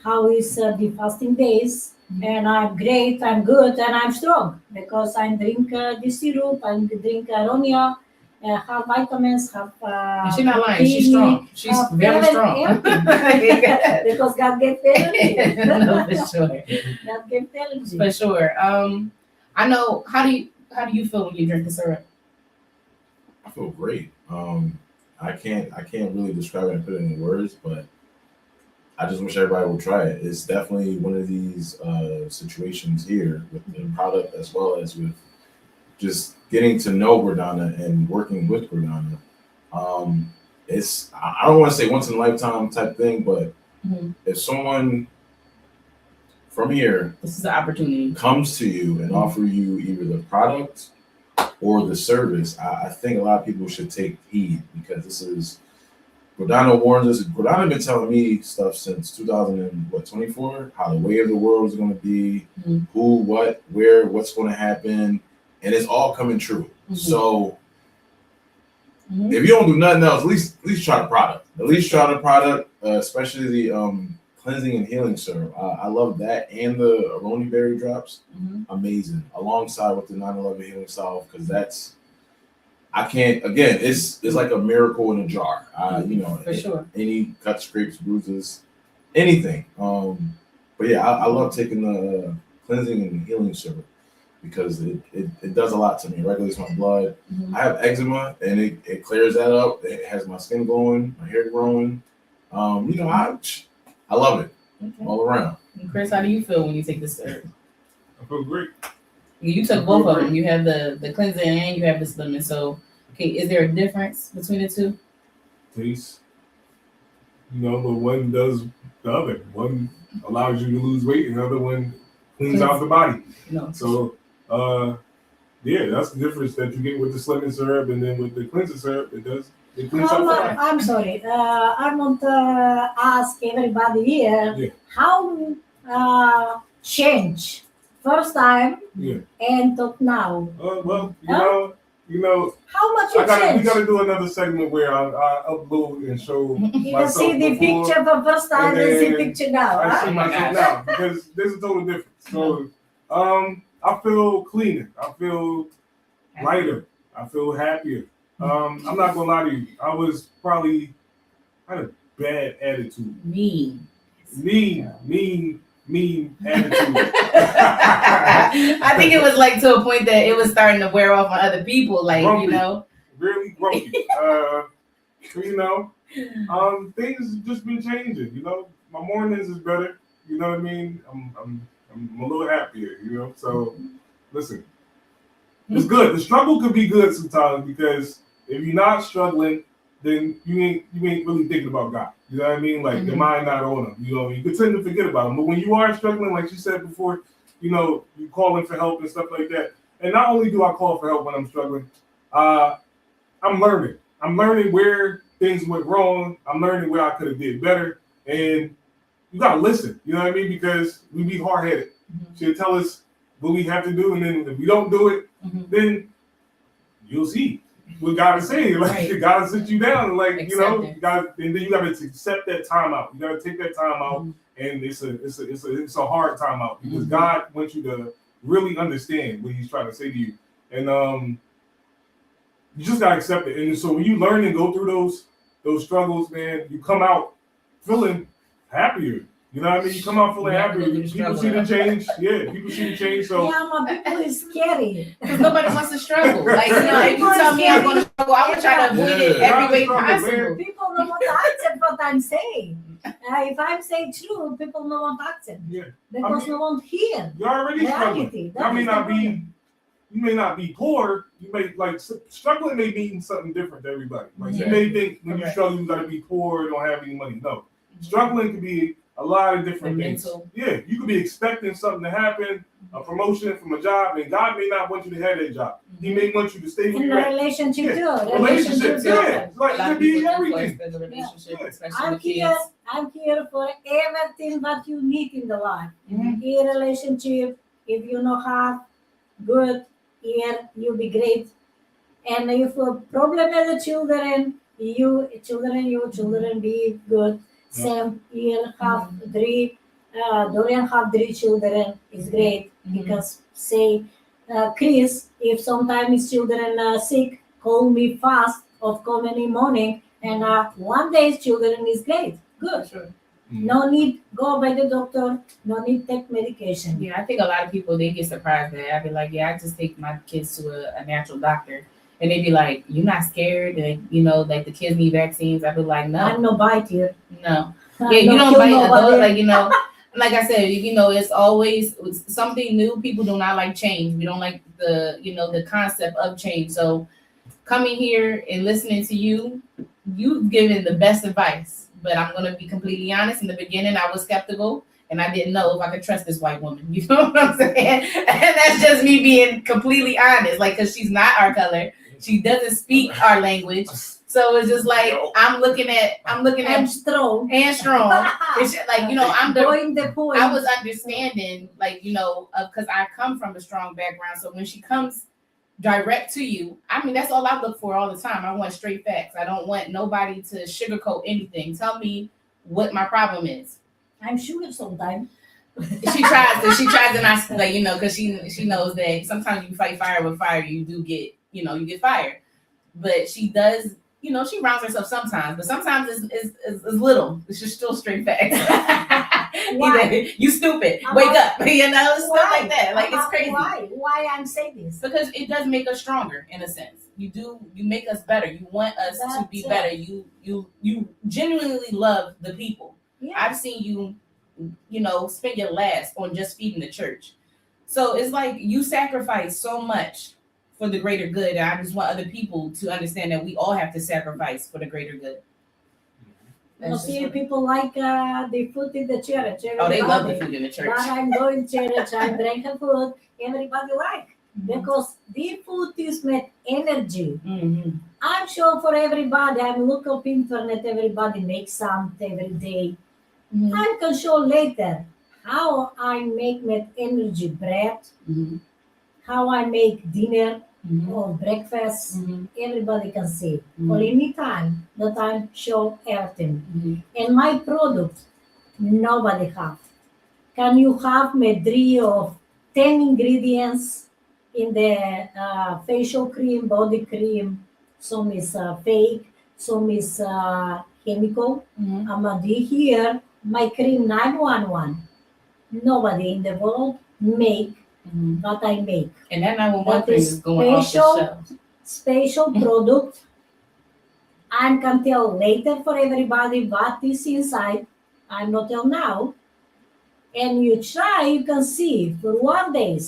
[SPEAKER 4] How is the fasting days?
[SPEAKER 3] Mhm.
[SPEAKER 4] And I'm great. I'm good and I'm strong because I drink the syrup. I drink aronia. Have vitamins. Have.
[SPEAKER 3] And she's not lying, she's strong. She's very strong.
[SPEAKER 4] everything. Because God gave energy.
[SPEAKER 3] No, for sure.
[SPEAKER 4] God gave energy.
[SPEAKER 3] For sure. I know how do you feel when you drink the syrup?
[SPEAKER 2] I feel great. I can't really describe it and put it in words, but I just wish everybody would try it. It's definitely one of these situations here with the product as well as with just getting to know Gordana and working with Gordana. I don't want to say once in a lifetime type thing, but
[SPEAKER 3] Mhm.
[SPEAKER 2] if someone from here
[SPEAKER 3] This is an opportunity.
[SPEAKER 2] comes to you and offer you either the product or the service, I think a lot of people should take heed because this is Gordana warns us. Gordana been telling me stuff since 2024, how the way of the world is going to be,
[SPEAKER 3] Mhm.
[SPEAKER 2] who, what, where, what's going to happen, and it's all coming true.
[SPEAKER 3] Mhm.
[SPEAKER 2] So
[SPEAKER 3] Mhm.
[SPEAKER 2] if you don't do nothing else, at least try the product. At least try the product, especially the cleansing and healing syrup. I love that, and the Aroni berry drops,
[SPEAKER 3] Mhm.
[SPEAKER 2] amazing. Alongside with the 9/11 healing salve, because that's I can't again. It's like a miracle in a jar.
[SPEAKER 3] For sure.
[SPEAKER 2] Any cuts, scrapes, bruises, anything. But yeah, I love taking the cleansing and healing syrup because it does a lot to me. It regulates my blood.
[SPEAKER 3] Mhm.
[SPEAKER 2] I have eczema, and it clears that up. It has my skin glowing, my hair growing. I love it
[SPEAKER 3] Okay.
[SPEAKER 2] all around.
[SPEAKER 3] And Chris, how do you feel when you take this syrup?
[SPEAKER 1] I feel great.
[SPEAKER 3] You took both of them. You have the cleansing and you have the slimming. So, okay, is there a difference between the two?
[SPEAKER 1] Taste. But one does the other. One allows you to lose weight, and the other one cleans out the body.
[SPEAKER 3] No.
[SPEAKER 1] So, yeah, that's the difference that you get with the slimming syrup, and then with the cleansing syrup, it cleans out the body.
[SPEAKER 4] I'm sorry. I want to ask everybody here
[SPEAKER 1] Yeah.
[SPEAKER 4] how change first time
[SPEAKER 1] Yeah.
[SPEAKER 4] and to now.
[SPEAKER 1] Well,
[SPEAKER 4] Huh? How much you
[SPEAKER 1] we
[SPEAKER 4] change?
[SPEAKER 1] gotta do another segment where I upload and show
[SPEAKER 4] You can
[SPEAKER 1] myself
[SPEAKER 4] see the
[SPEAKER 1] before,
[SPEAKER 4] picture for first time and see
[SPEAKER 1] then
[SPEAKER 4] picture now.
[SPEAKER 1] I
[SPEAKER 4] Huh?
[SPEAKER 1] see
[SPEAKER 3] Oh my
[SPEAKER 1] myself
[SPEAKER 3] gosh.
[SPEAKER 1] now because there's a total difference. So, I feel cleaner. I feel lighter. I feel happier. I'm not gonna lie to you. I was probably had a bad attitude.
[SPEAKER 3] Mean.
[SPEAKER 1] Mean attitude.
[SPEAKER 3] I think it was like to a point that it was starting to wear off on other people, like,
[SPEAKER 1] Grumpy.
[SPEAKER 3] you know.
[SPEAKER 1] Really grumpy. Things just been changing. My mornings is better. You know what I mean? I'm a little happier. So listen, it's good. The struggle could be good sometimes because if you're not struggling, then you ain't really thinking about God. You know what I mean? Like your mind not on him. You could tend to forget about him. But when you are struggling, like you said before, you calling for help and stuff like that. And not only do I call for help when I'm struggling, I'm learning. I'm learning where things went wrong. I'm learning where I could have did better. And you gotta listen. You know what I mean? Because we be hard headed. She'll tell us what we have to do, and then if we don't do it, then you'll see what God is saying. Like God will sit you down, and like you know, God, and then you gotta accept that time out. You gotta take that time out, and it's a hard time out because God wants you to really understand what He's trying to say to you, and you just gotta accept it. And so when you learn and go through those struggles, man, you come out feeling happier. You know what I mean? You come out feeling happier. People see the change. Yeah, people see the change. So
[SPEAKER 4] yeah, my people is scary.
[SPEAKER 3] Because nobody wants to struggle. Like, you know, if you tell me I'm going to struggle, I would try to avoid it every way possible.
[SPEAKER 4] People don't want to accept what I'm saying. If I'm saying true, people don't want to accept.
[SPEAKER 1] Yeah.
[SPEAKER 4] Because they won't hear.
[SPEAKER 1] You're already struggling. You may not be poor. You may like struggling may mean something different to everybody. Like you may think when you struggle you gotta be poor, don't have any money. No. Struggling can be a lot of different things. Yeah, you could be expecting something to happen, a promotion from a job, and God may not want you to have that job. He may want you to stay with
[SPEAKER 4] in a relationship too.
[SPEAKER 1] Relationships, yeah. Like it could be everything.
[SPEAKER 4] I'm here for everything that you need in the life. In relationship, if you know how good, here you'll be great. And if a problem with the children, your children be good. Same here have three. Dorian have 3 children. Is great because say Chris, if sometimes his children are sick, call me fast or call me in the morning. And one day his children is great. Good. Sure. No need go by the doctor. No need take medication.
[SPEAKER 3] Yeah, I think a lot of people they get surprised that I'd be like, yeah, I just take my kids to a natural doctor. And they'd be like, "You're not scared?" And you know, like the kids need vaccines. I'd be like, "No,
[SPEAKER 4] I'm no bite here.
[SPEAKER 3] No, yeah, you don't bite adults. Like you know, like I said, you know, it's always something new. People do not like change. We don't like the concept of change. So coming here and listening to you've given the best advice. But I'm gonna be completely honest. In the beginning, I was skeptical. And I didn't know if I could trust this white woman. You know what I'm saying? And that's just me being completely honest. Like, because she's not our color. She doesn't speak our language. So it's just like, I'm looking at
[SPEAKER 4] strong.
[SPEAKER 3] It's like, you know,
[SPEAKER 4] going the point.
[SPEAKER 3] I was understanding, like, you know, because I come from a strong background. So when she comes direct to you, I mean, that's all I look for all the time. I want straight facts. I don't want nobody to sugarcoat anything. Tell me what my problem is.
[SPEAKER 4] I'm sure sometimes.
[SPEAKER 3] She tries to not, like, you know, because she knows that sometimes you fight fire with fire, you do get, you know, you get fired. But she does, you know, she rounds herself sometimes, but sometimes it's little. It's just still straight facts.
[SPEAKER 4] Why?
[SPEAKER 3] You stupid. Wake up. You know, stuff like that. Like it's crazy.
[SPEAKER 4] Why I'm saying this?
[SPEAKER 3] Because it does make us stronger in a sense. You make us better. You want us to be better. You genuinely love the people. Yeah. I've seen you know, spend your last on just feeding the church. So it's like you sacrifice so much for the greater good. And I just want other people to understand that we all have to sacrifice for the greater good.
[SPEAKER 4] You see, people like the food in the church.
[SPEAKER 3] Oh, they love the food in the church.
[SPEAKER 4] But I'm going to church, I'm drinking food, everybody like. Because the food is made energy. I'm sure for everybody, I'm looking up internet, everybody makes something every day. I can show later how I make energy bread, how I make dinner or breakfast. Everybody can see. Only me time that I show everything. And my product, nobody have. Can you have me 3 or 10 ingredients in the facial cream, body cream? Some is fake, some is chemical. I'm a here. My cream 911. Nobody in the world make what I make.
[SPEAKER 3] And that 911 cream is going off the shelf.
[SPEAKER 4] Special product. I can tell later for everybody what is inside. I'm not tell now. And you try, you can see for 1 day.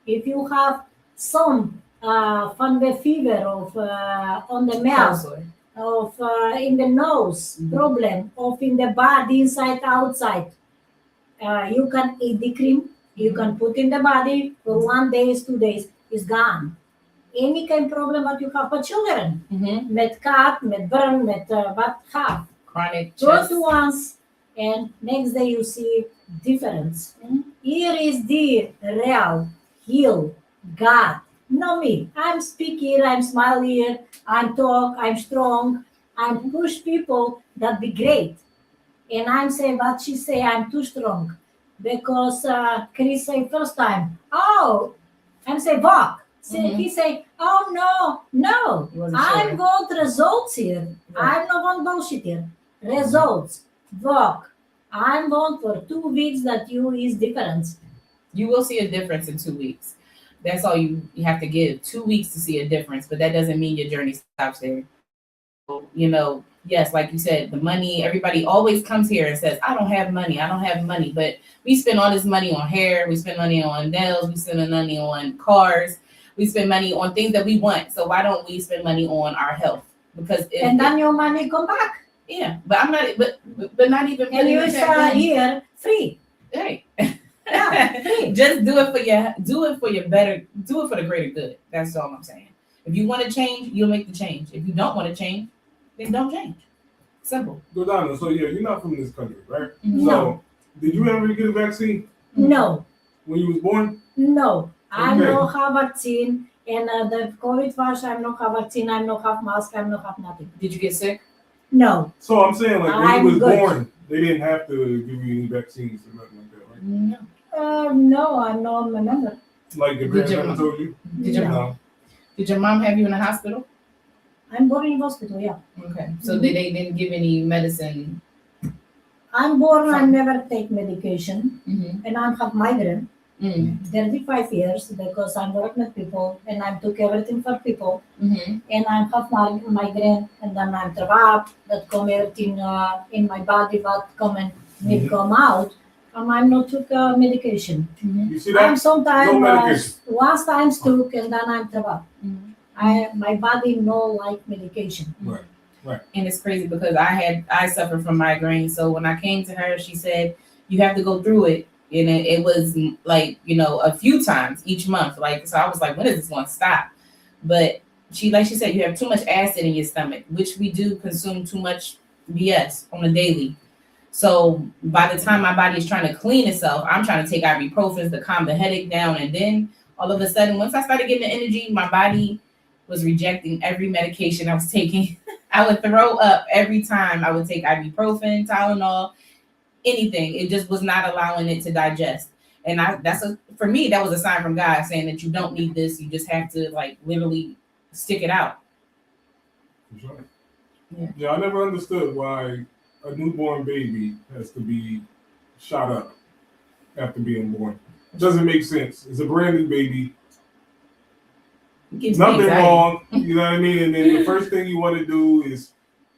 [SPEAKER 4] If you have some fungal fever of on the mouth. Of in the nose problem, of in the body, inside, outside. You can eat the cream, you can put in the body for 1 day, 2 days, it's gone. Any kind of problem that you have for children, med cut, med burn, med what have.
[SPEAKER 3] Chronic
[SPEAKER 4] Just once, and next day you see difference.
[SPEAKER 3] Mhm.
[SPEAKER 4] Here is the real heal God, not me. I'm speak here, I'm smile here, I'm talk, I'm strong, I'm push people that be great. And I'm say what she say, I'm too strong. Because Chris say first time, oh, I'm say walk. Say,
[SPEAKER 3] Mhm.
[SPEAKER 4] He say, oh no,
[SPEAKER 3] You wasn't
[SPEAKER 4] I'm
[SPEAKER 3] sure.
[SPEAKER 4] got results here.
[SPEAKER 3] Right.
[SPEAKER 4] I'm not want bullshit here. Results, walk. I want for 2 weeks that you is difference.
[SPEAKER 3] You will see a difference in 2 weeks. That's all you have to give 2 weeks to see a difference, but that doesn't mean your journey stops there. Yes, like you said, the money, everybody always comes here and says, I don't have money. But we spend all this money on hair, we spend money on nails, we spend money on cars, we spend money on things that we want. So why don't we spend money on our health? Because
[SPEAKER 4] And then your money come back.
[SPEAKER 3] yeah, but I'm not, but not even
[SPEAKER 4] And
[SPEAKER 3] putting
[SPEAKER 4] you
[SPEAKER 3] it
[SPEAKER 4] say
[SPEAKER 3] back in.
[SPEAKER 4] here free.
[SPEAKER 3] Right.
[SPEAKER 4] Yeah, free.
[SPEAKER 3] Just do it for your better, do it for the greater good. That's all I'm saying. If you want to change, you'll make the change. If you don't want to change, then don't change. Simple.
[SPEAKER 1] Gordana, so yeah, you're not from this country, right?
[SPEAKER 3] Mhm.
[SPEAKER 1] So, did you ever get a vaccine
[SPEAKER 4] No.
[SPEAKER 1] when you was born?
[SPEAKER 4] No, I
[SPEAKER 1] Okay.
[SPEAKER 4] no have vaccine, and the COVID virus, I no have vaccine, I no have mask, I no have nothing.
[SPEAKER 3] Did you get sick?
[SPEAKER 4] No,
[SPEAKER 1] So I'm saying, like, when
[SPEAKER 4] I'm
[SPEAKER 1] you was
[SPEAKER 4] good.
[SPEAKER 1] born, they didn't have to give you any vaccines or nothing like that, right?
[SPEAKER 3] No.
[SPEAKER 4] no, I no remember.
[SPEAKER 1] Like your
[SPEAKER 3] Did
[SPEAKER 1] parents
[SPEAKER 3] your
[SPEAKER 1] never
[SPEAKER 3] mom-
[SPEAKER 1] told you?
[SPEAKER 3] Did your
[SPEAKER 1] No.
[SPEAKER 3] Did your mom have you in the hospital?
[SPEAKER 4] I'm born in hospital, yeah.
[SPEAKER 3] Okay. So they didn't give any medicine.
[SPEAKER 4] I'm born, I
[SPEAKER 3] Fine.
[SPEAKER 4] never take medication,
[SPEAKER 3] Mm-hmm.
[SPEAKER 4] and I have migraine.
[SPEAKER 3] Mm-hmm.
[SPEAKER 4] 35 years because I'm working with people, and I took everything for people,
[SPEAKER 3] Mm-hmm.
[SPEAKER 4] and I have migraine, and then I'm trapped, that come everything in my body, what come and need come out, and I'm not took medication.
[SPEAKER 3] Mm-hmm.
[SPEAKER 1] You see
[SPEAKER 4] I'm
[SPEAKER 1] that?
[SPEAKER 4] sometimes
[SPEAKER 1] No medication.
[SPEAKER 4] once times took and then I'm trapped.
[SPEAKER 3] Mm-hmm.
[SPEAKER 4] My body no like medication.
[SPEAKER 1] Right.
[SPEAKER 3] And it's crazy because I suffer from migraine. So when I came to her, she said, you have to go through it. And it was like, a few times each month. Like, so I was like, when is this going to stop? But she said, you have too much acid in your stomach, which we do consume too much BS on a daily. So by the time my body is trying to clean itself, I'm trying to take ibuprofen to calm the headache down. And then all of a sudden, once I started getting the energy, my body was rejecting every medication I was taking. I would throw up every time I would take ibuprofen, Tylenol, anything. It just was not allowing it to digest. And for me, that was a sign from God saying that you don't need this. You just have to literally stick it out.
[SPEAKER 1] For sure.
[SPEAKER 3] Yeah.
[SPEAKER 1] I never understood why a newborn baby has to be shot up after being born. It doesn't make sense. It's a brand new baby.
[SPEAKER 3] It gives me
[SPEAKER 1] Nothing
[SPEAKER 3] anxiety.
[SPEAKER 1] wrong. You know what I mean? And then the first thing you want to do is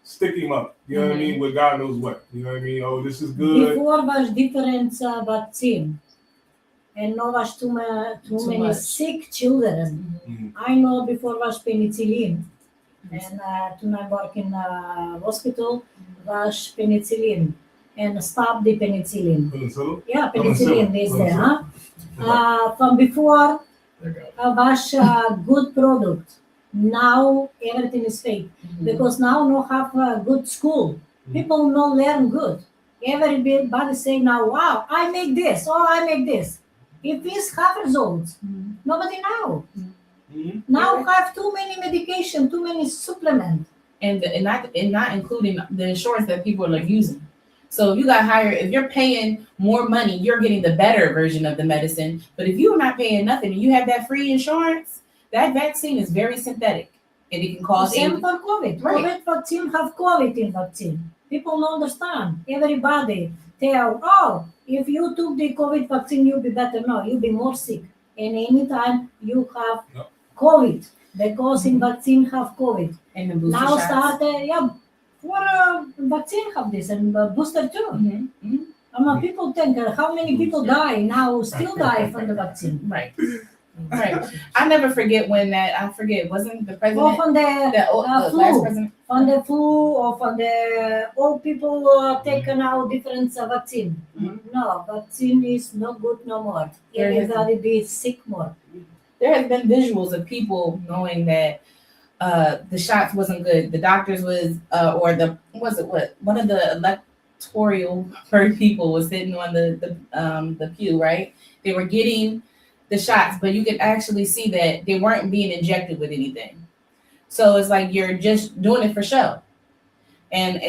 [SPEAKER 1] stick him up. You know what I mean? With God knows what. You know what I mean? Oh, this is good.
[SPEAKER 4] Before was different vaccine, and now was too
[SPEAKER 3] Too
[SPEAKER 4] many
[SPEAKER 3] much.
[SPEAKER 4] sick children.
[SPEAKER 3] Mhm.
[SPEAKER 4] I know before was penicillin, and when I work in hospital was penicillin, and stop the penicillin.
[SPEAKER 1] Penicillin?
[SPEAKER 4] Yeah, penicillin is there, huh?
[SPEAKER 1] Okay.
[SPEAKER 4] From before
[SPEAKER 2] There you go.
[SPEAKER 4] was good product. Now everything is fake
[SPEAKER 3] Mhm.
[SPEAKER 4] because now no have a good school. People no learn good. Everybody say now, wow, I make this, oh, I make this. If it's half years old,
[SPEAKER 3] Mhm.
[SPEAKER 4] nobody know.
[SPEAKER 1] Mhm.
[SPEAKER 4] Now
[SPEAKER 3] Yeah.
[SPEAKER 4] have too many medication, too many supplement.
[SPEAKER 3] And not including the insurance that people are using. So if you're paying more money, you're getting the better version of the medicine. But if you're not paying nothing and you have that free insurance, that vaccine is very synthetic and it can cause
[SPEAKER 4] Same for COVID.
[SPEAKER 3] Right.
[SPEAKER 4] COVID vaccine have COVID in vaccine. People don't understand. Everybody tell, oh, if you took the COVID vaccine, you'll be better. No, you'll be more sick. And anytime you have
[SPEAKER 1] Yep.
[SPEAKER 4] COVID, because in vaccine have COVID.
[SPEAKER 3] and the booster
[SPEAKER 4] Now
[SPEAKER 3] shots.
[SPEAKER 4] start, for vaccine have this and booster too.
[SPEAKER 3] Mhm. Mhm.
[SPEAKER 4] People think how many people die now, still die from the vaccine.
[SPEAKER 3] Right. Right. I never forget wasn't the
[SPEAKER 4] Or
[SPEAKER 3] president,
[SPEAKER 4] from the
[SPEAKER 3] the last
[SPEAKER 4] flu.
[SPEAKER 3] president?
[SPEAKER 4] From the flu or from the old people taken out different vaccine.
[SPEAKER 3] Mhm.
[SPEAKER 4] No, vaccine is no good no more.
[SPEAKER 3] There is-
[SPEAKER 4] Everybody be sick more.
[SPEAKER 3] There has been visuals of people knowing that the shots wasn't good. The doctors was one of the people was sitting on the pew, right? They were getting the shots, but you could actually see that they weren't being injected with anything. So it's like you're just doing it for show. And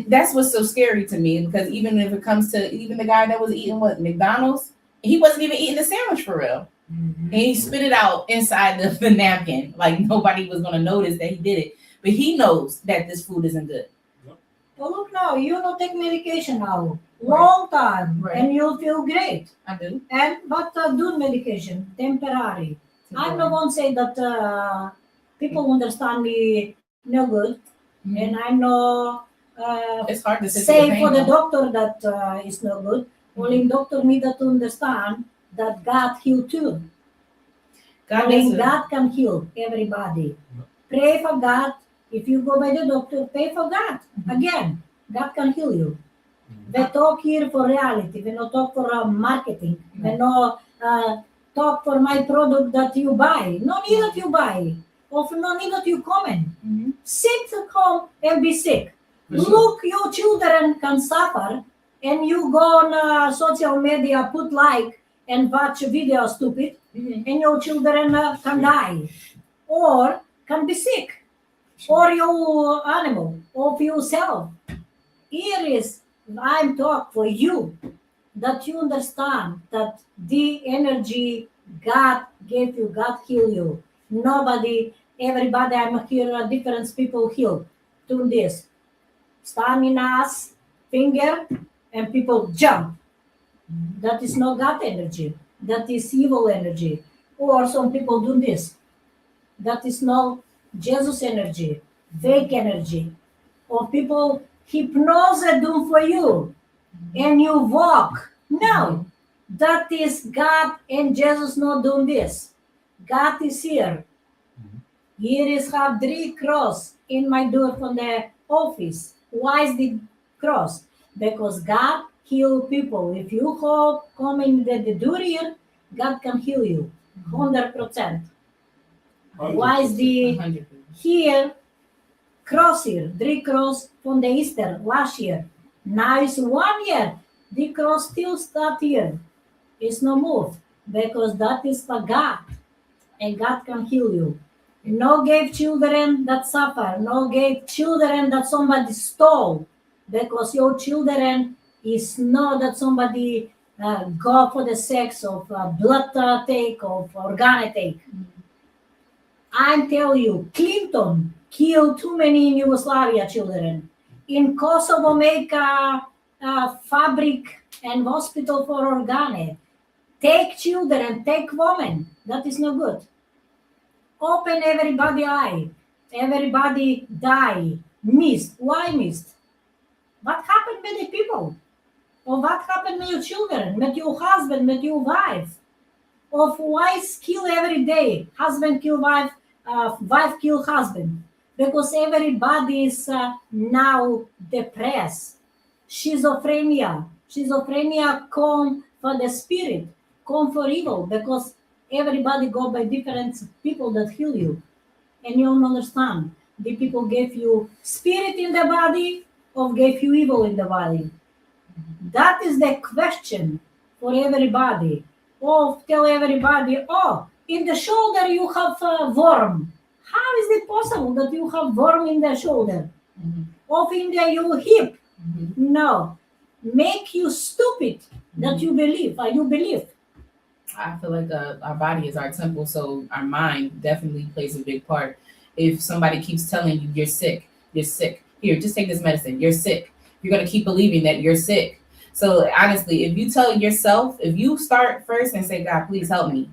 [SPEAKER 3] that's what's so scary to me, because even if it comes to even the guy that was eating McDonald's, he wasn't even eating the sandwich for real. And he spit it out inside the napkin. Like nobody was gonna notice that he did it. But he knows that this food isn't good.
[SPEAKER 4] Well, look now, you don't take medication now. Long time.
[SPEAKER 3] Right.
[SPEAKER 4] And you'll feel great.
[SPEAKER 3] I do.
[SPEAKER 4] But do medication, temporary. I'm not going to say that people understand me no good.
[SPEAKER 3] Mhm.
[SPEAKER 4] And I know
[SPEAKER 3] It's hard to
[SPEAKER 4] say for the doctor that is no good. Only doctor needed to understand that God heal too. God can heal everybody. Pray for God. If you go by the doctor, pray for God. Again, God can heal you. We talk here for reality. We not talk for marketing. We not talk for my product that you buy. No need that you buy. Or no need that you comment. Sit at home and be sick. Look, your children can suffer, and you go on social media, put like, and watch video stupid, and your children can die, or can be sick, or your animal, or yourself. Here is, I'm talk for you, that you understand that the energy God gave you, God heal you. Nobody, everybody, I'm here, different people heal. Do this. Stand in us, finger, and people jump. That is not God energy. That is evil energy. Or some people do this. That is not Jesus energy, fake energy. Or people hypnosis do for you, and you walk. No, that is God and Jesus not doing this. God is here. Here is have 3 cross in my door from the office. Why is the cross? Because God heal people. If you come in the door here, God can heal you 100%. Why is the
[SPEAKER 3] 100%.
[SPEAKER 4] here cross here? 3 cross from the Easter last year. Now it's 1 year. The cross still start here. It's no move because that is for God, and God can heal you. No gave children that suffer. No gave children that somebody stole, because your children is not that somebody go for the sex of blood take, of organ take. I tell you, Clinton killed too many in Yugoslavia children. In Kosovo, make a fabric and hospital for organe. Take children, take women. That is no good. Open everybody eye. Everybody die. Missed. Why missed? What happened with the people? Or what happened with your children, with your husband, with your wife? Of wives kill every day. Husband kill wife, wife kill husband. Because everybody is now depressed. Schizophrenia. Schizophrenia come for the spirit, come for evil, because everybody go by different people that heal you. And you don't understand. The people gave you spirit in the body or gave you evil in the body. That is the question for everybody. Or tell everybody, oh, in the shoulder you have a worm. How is it possible that you have worm in the shoulder? Or in your hip? No. Make you stupid that you believe. You believe.
[SPEAKER 3] I feel like our body is our temple, so our mind definitely plays a big part. If somebody keeps telling you you're sick, here, just take this medicine, you're sick, you're going to keep believing that you're sick. So honestly, if you tell yourself, if you start first and say, God, please help me,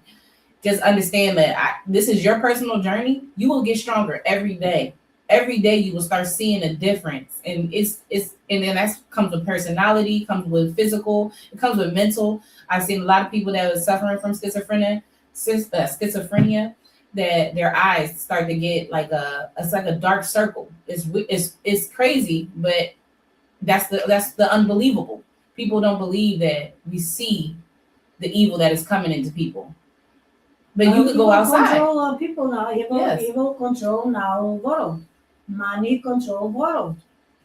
[SPEAKER 3] just understand that this is your personal journey. You will get stronger every day. Every day you will start seeing a difference. And and then that comes with personality, comes with physical, it comes with mental. I've seen a lot of people that are suffering from schizophrenia, that their eyes start to get it's like a dark circle. It's crazy, but that's the unbelievable. People don't believe that we see the evil that is coming into people. But you could go outside.
[SPEAKER 4] Control people now.
[SPEAKER 3] Yes.
[SPEAKER 4] Evil control now world. Money control world.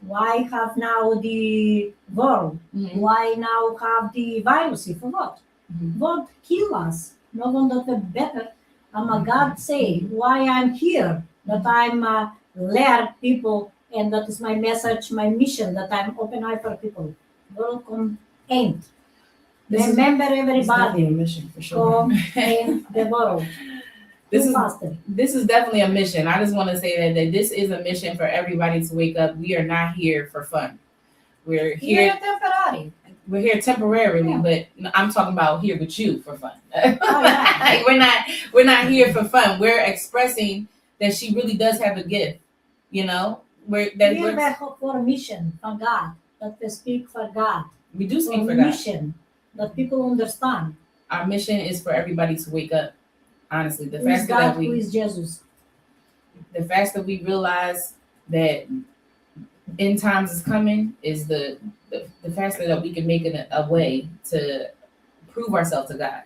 [SPEAKER 4] Why have now the world?
[SPEAKER 3] Mhm.
[SPEAKER 4] Why now have the virus? For what?
[SPEAKER 3] Mhm.
[SPEAKER 4] What kill us? No one that will better. A God say why I'm here, that I'm learn people, and that is my message, my mission, that I'm open eye for people. Welcome, end. Remember
[SPEAKER 3] This is definitely a
[SPEAKER 4] everybody,
[SPEAKER 3] mission for sure.
[SPEAKER 4] come in the world.
[SPEAKER 3] This
[SPEAKER 4] Too
[SPEAKER 3] is
[SPEAKER 4] faster.
[SPEAKER 3] this is definitely a mission. I just want to say that this is a mission for everybody to wake up. We are not here for fun. We're
[SPEAKER 4] Here
[SPEAKER 3] here.
[SPEAKER 4] at temporary.
[SPEAKER 3] We're here temporarily,
[SPEAKER 4] Yeah.
[SPEAKER 3] but I'm talking about here with you for fun.
[SPEAKER 4] Oh, yeah.
[SPEAKER 3] We're not here for fun. We're expressing that she really does have a gift. You know,
[SPEAKER 4] We're for a mission for God, that we speak for God.
[SPEAKER 3] we do speak
[SPEAKER 4] For
[SPEAKER 3] for God.
[SPEAKER 4] mission, that people understand.
[SPEAKER 3] Our mission is for everybody to wake up. Honestly, the
[SPEAKER 4] Who is
[SPEAKER 3] faster
[SPEAKER 4] God,
[SPEAKER 3] that
[SPEAKER 4] who
[SPEAKER 3] we
[SPEAKER 4] is Jesus?
[SPEAKER 3] the faster we realize that end times is coming is the faster that we can make it a way to prove ourselves to God.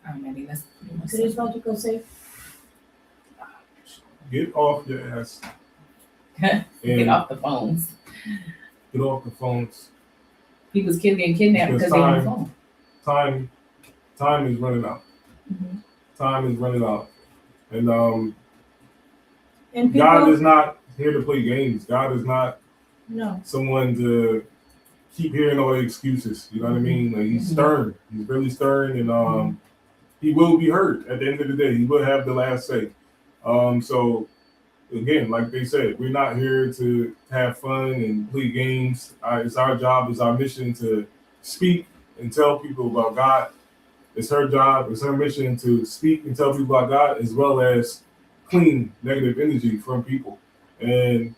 [SPEAKER 3] I mean, that's pretty much
[SPEAKER 4] Chris,
[SPEAKER 3] it.
[SPEAKER 4] what you can say?
[SPEAKER 1] Get off your ass
[SPEAKER 3] Get
[SPEAKER 1] and
[SPEAKER 3] off the phones.
[SPEAKER 1] get off the phones.
[SPEAKER 3] People's kids getting kidnapped
[SPEAKER 1] Because
[SPEAKER 3] because they're on the phone.
[SPEAKER 1] Time is running out.
[SPEAKER 3] Mhm.
[SPEAKER 1] Time is running out. And
[SPEAKER 4] And
[SPEAKER 1] God
[SPEAKER 4] people,
[SPEAKER 1] is not here to play games. God is not
[SPEAKER 4] no.
[SPEAKER 1] someone to keep hearing all the excuses. You know what I mean? Like, he's
[SPEAKER 3] Mhm.
[SPEAKER 1] stern. He's really stern, and he will be heard at the end of the day. He will have the last say. So again, like they said, we're not here to have fun and play games. It's our job, it's our mission to speak and tell people about God. It's her job, it's her mission to speak and tell people about God, as well as clean negative energy from people. And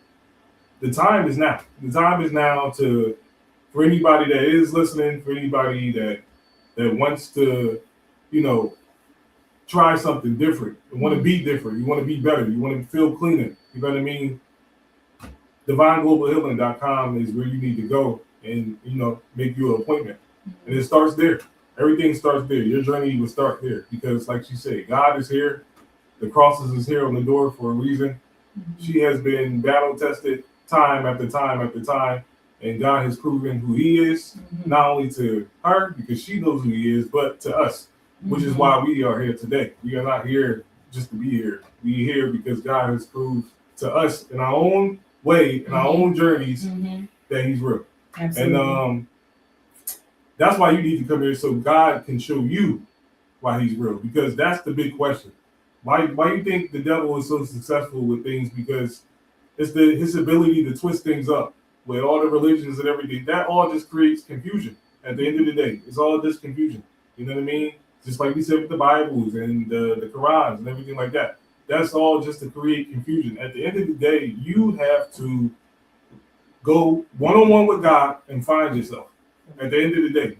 [SPEAKER 1] the time is now. The time is now to, for anybody that is listening, for anybody that wants to, you know, try something different. You want to be different. You want to be better. You want to feel cleaner. You know what I mean? DivineGlobalHealing.com is where you need to go and, make you an appointment. And it starts there. Everything starts there. Your journey will start there because, like she said, God is here. The crosses is here on the door for a reason. She has been battle tested time after time after time, and God has proven who He is, not only to her because she knows who He is, but to us, which is why we are here today. We are not here just to be here. We are here because God has proved to us in our own way, in our own journeys, that He's real.
[SPEAKER 3] Absolutely.
[SPEAKER 1] And that's why you need to come here so God can show you why He's real, because that's the big question. Why you think the devil is so successful with things? Because it's his ability to twist things up with all the religions and everything. That all just creates confusion. At the end of the day, it's all just confusion. You know what I mean? Just like we said with the Bibles and the Qurans and everything like that. That's all just to create confusion. At the end of the day, you have to go one-on-one with God and find yourself. At the end of the day,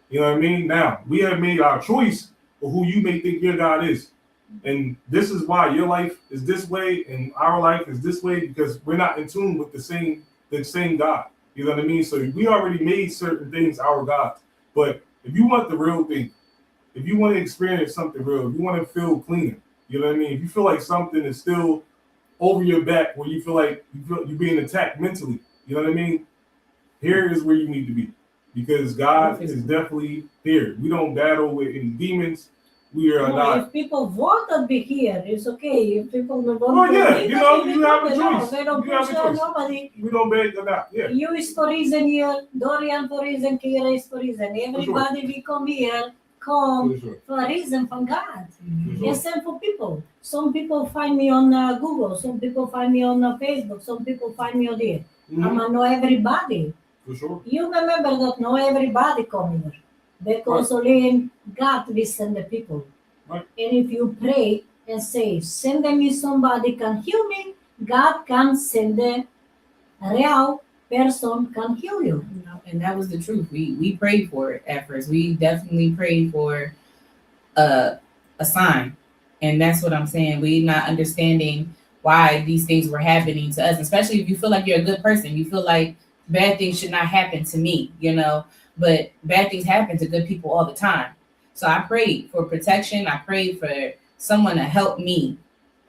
[SPEAKER 1] you know what I mean? Now, we have made our choice of who you may think your God is. And this is why your life is this way and our life is this way, because we're not in tune with the same God. You know what I mean? So we already made certain things our God. But if you want the real thing, if you want to experience something real, if you want to feel clean, you know what I mean? If you feel like something is still over your back, where you feel like you're being attacked mentally, you know what I mean? Here is where you need to be, because God is definitely here. We don't battle with any demons. We are not.
[SPEAKER 4] If people want to be here, it's okay. If people don't
[SPEAKER 1] Oh
[SPEAKER 4] want
[SPEAKER 1] yeah,
[SPEAKER 4] to be,
[SPEAKER 1] you have a choice.
[SPEAKER 4] they don't
[SPEAKER 1] You have
[SPEAKER 4] push
[SPEAKER 1] a choice.
[SPEAKER 4] nobody.
[SPEAKER 1] We don't beg them out. Yeah.
[SPEAKER 4] You is for reason here, Dorian for reason, Kira is for reason. Everybody we come here, come
[SPEAKER 1] For sure.
[SPEAKER 4] for a reason from God.
[SPEAKER 1] For sure.
[SPEAKER 4] Yes, and for people. Some people find me on Google. Some people find me on Facebook. Some people find me on there.
[SPEAKER 1] Mhm.
[SPEAKER 4] I'm know everybody.
[SPEAKER 1] For sure.
[SPEAKER 4] You remember that not everybody come here, because only God will send the people.
[SPEAKER 1] Right.
[SPEAKER 4] And if you pray and say, send me somebody can heal me, God can send a real person can heal you.
[SPEAKER 3] And that was the truth. We prayed for it at first. We definitely prayed for a sign. And that's what I'm saying. We not understanding why these things were happening to us, especially if you feel like you're a good person. You feel like bad things should not happen to me, but bad things happen to good people all the time. So I prayed for protection. I prayed for someone to help me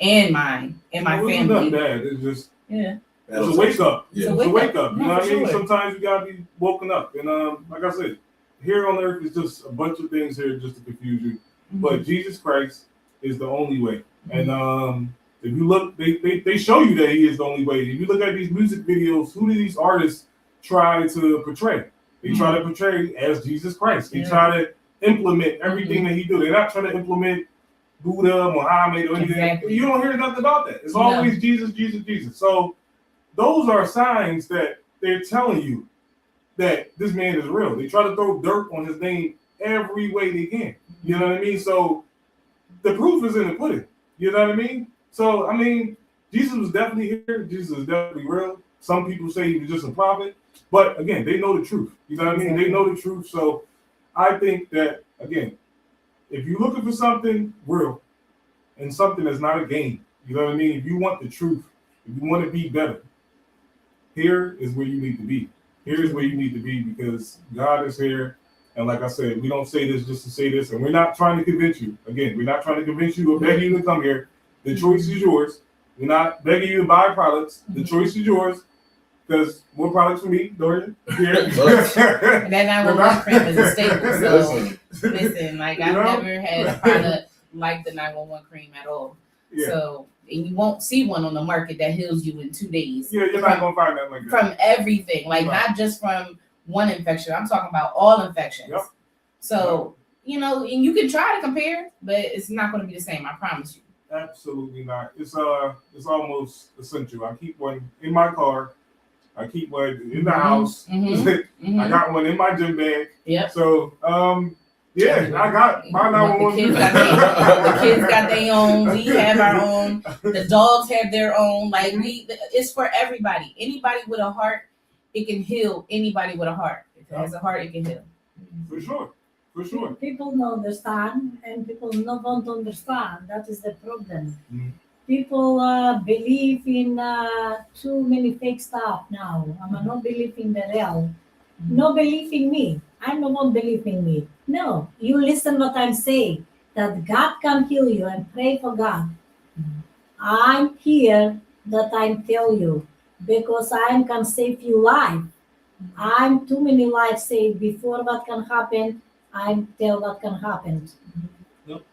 [SPEAKER 3] and my
[SPEAKER 1] It's
[SPEAKER 3] family.
[SPEAKER 1] nothing bad. It's just,
[SPEAKER 3] Yeah.
[SPEAKER 1] It's a wake up.
[SPEAKER 2] Yeah.
[SPEAKER 1] It's a wake up. You
[SPEAKER 3] No,
[SPEAKER 1] know what I
[SPEAKER 3] for
[SPEAKER 1] mean?
[SPEAKER 3] sure.
[SPEAKER 1] Sometimes you gotta be woken up. And like I said, here on earth is just a bunch of things here just to confuse you. But Jesus Christ is the only way. And if you look, they show you that he is the only way. If you look at these music videos, who do these artists try to portray? They try to portray as Jesus Christ. They try to implement everything that he do. They're not trying to implement Buddha, Muhammad, or anything.
[SPEAKER 3] Exactly.
[SPEAKER 1] You don't hear nothing about that. It's always Jesus, Jesus, Jesus. So those are signs that they're telling you that this man is real. They try to throw dirt on his name every way they can. You know what I mean? So the proof is in the pudding. You know what I mean? So, I mean, Jesus was definitely here. Jesus is definitely real. Some people say he was just a prophet. But again, they know the truth. You know what I mean? They know the truth. So I think that, again, if you're looking for something real and something that's not a game, you know what I mean? If you want the truth, if you want to be better, here is where you need to be. Here is where you need to be because God is here. And like I said, we don't say this just to say this. And we're not trying to convince you. Again, we're not trying to convince you or beg you to come here. The choice is yours. We're not begging you to buy products. The choice is yours. Because more products for me, Dorian. Here.
[SPEAKER 3] And that 911 cream is a staple. So listen, like I've never had a product like the 911 cream at all.
[SPEAKER 1] Yeah.
[SPEAKER 3] So and you won't see one on the market that heals you in 2 days.
[SPEAKER 1] Yeah, you're not gonna find that like that.
[SPEAKER 3] From everything, like not just from one infection. I'm talking about all infections.
[SPEAKER 1] Yep.
[SPEAKER 3] So you know, and you can try to compare, but it's not going to be the same. I promise you.
[SPEAKER 1] Absolutely not. It's almost essential. I keep one in my car. I keep one in the house. I got one in my gym bag.
[SPEAKER 3] Yep.
[SPEAKER 1] So yeah, I got my 911.
[SPEAKER 3] The kids got their own. We have our own. The dogs have their own. Like it's for everybody. Anybody with a heart, it can heal. Anybody with a heart. If it has a heart, it can heal.
[SPEAKER 1] For sure. For sure.
[SPEAKER 4] People don't understand and people don't want to understand. That is the problem. People believe in too many fake stuff now. I'm not believe in the real. No believe in me. I don't believe in me. No, you listen what I'm saying. That God can heal you and pray for God. I'm here that I tell you because I can save you life. I'm too many lives saved before what can happen. I tell what can happen.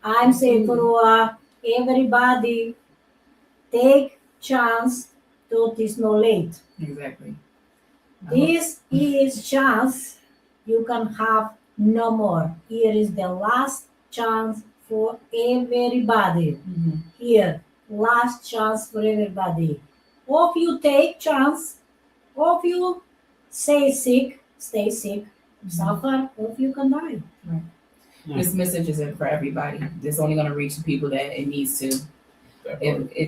[SPEAKER 4] I'm saying for everybody, take chance till it is no late.
[SPEAKER 3] Exactly.
[SPEAKER 4] This is chance you can have no more. Here is the last chance for everybody. Here, last chance for everybody. Or if you take chance, or if you stay sick, suffer, or if you can die.
[SPEAKER 3] Right. This message isn't for everybody. It's only going to reach the people that it needs to.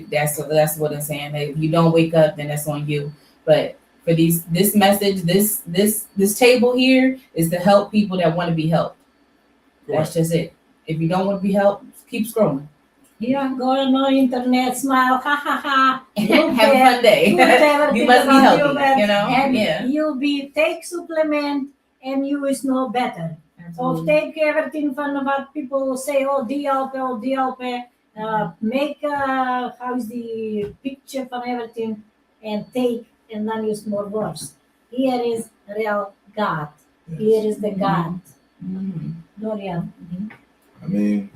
[SPEAKER 3] That's what I'm saying. If you don't wake up, then that's on you. But for this message, this table here is to help people that want to be helped. That's just it. If you don't want to be helped, keep scrolling.
[SPEAKER 4] Yeah, go on the internet, smile, ha ha ha.
[SPEAKER 3] Have a fun day. You must be healthy, you know.
[SPEAKER 4] And you take supplement, and you is no better. Or take everything from what people say, DLP. Make how is the picture from everything, and take, and then use more words. Here is real God. Yes. Here is the God. Dorian.
[SPEAKER 2] I mean,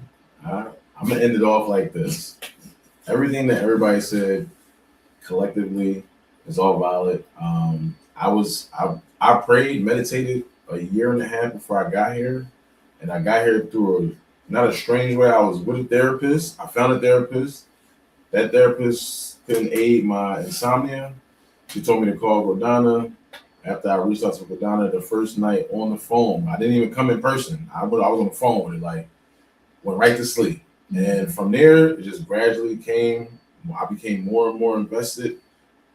[SPEAKER 2] I'm gonna end it off like this. Everything that everybody said collectively is all valid. I prayed, meditated a year and a half before I got here, and I got here through not a strange way. I was with a therapist. I found a therapist. That therapist couldn't aid my insomnia. She told me to call Gordana. After I reached out to Gordana the first night on the phone, I didn't even come in person. I was on the phone with it, like went right to sleep. And from there, it just gradually came. I became more and more invested.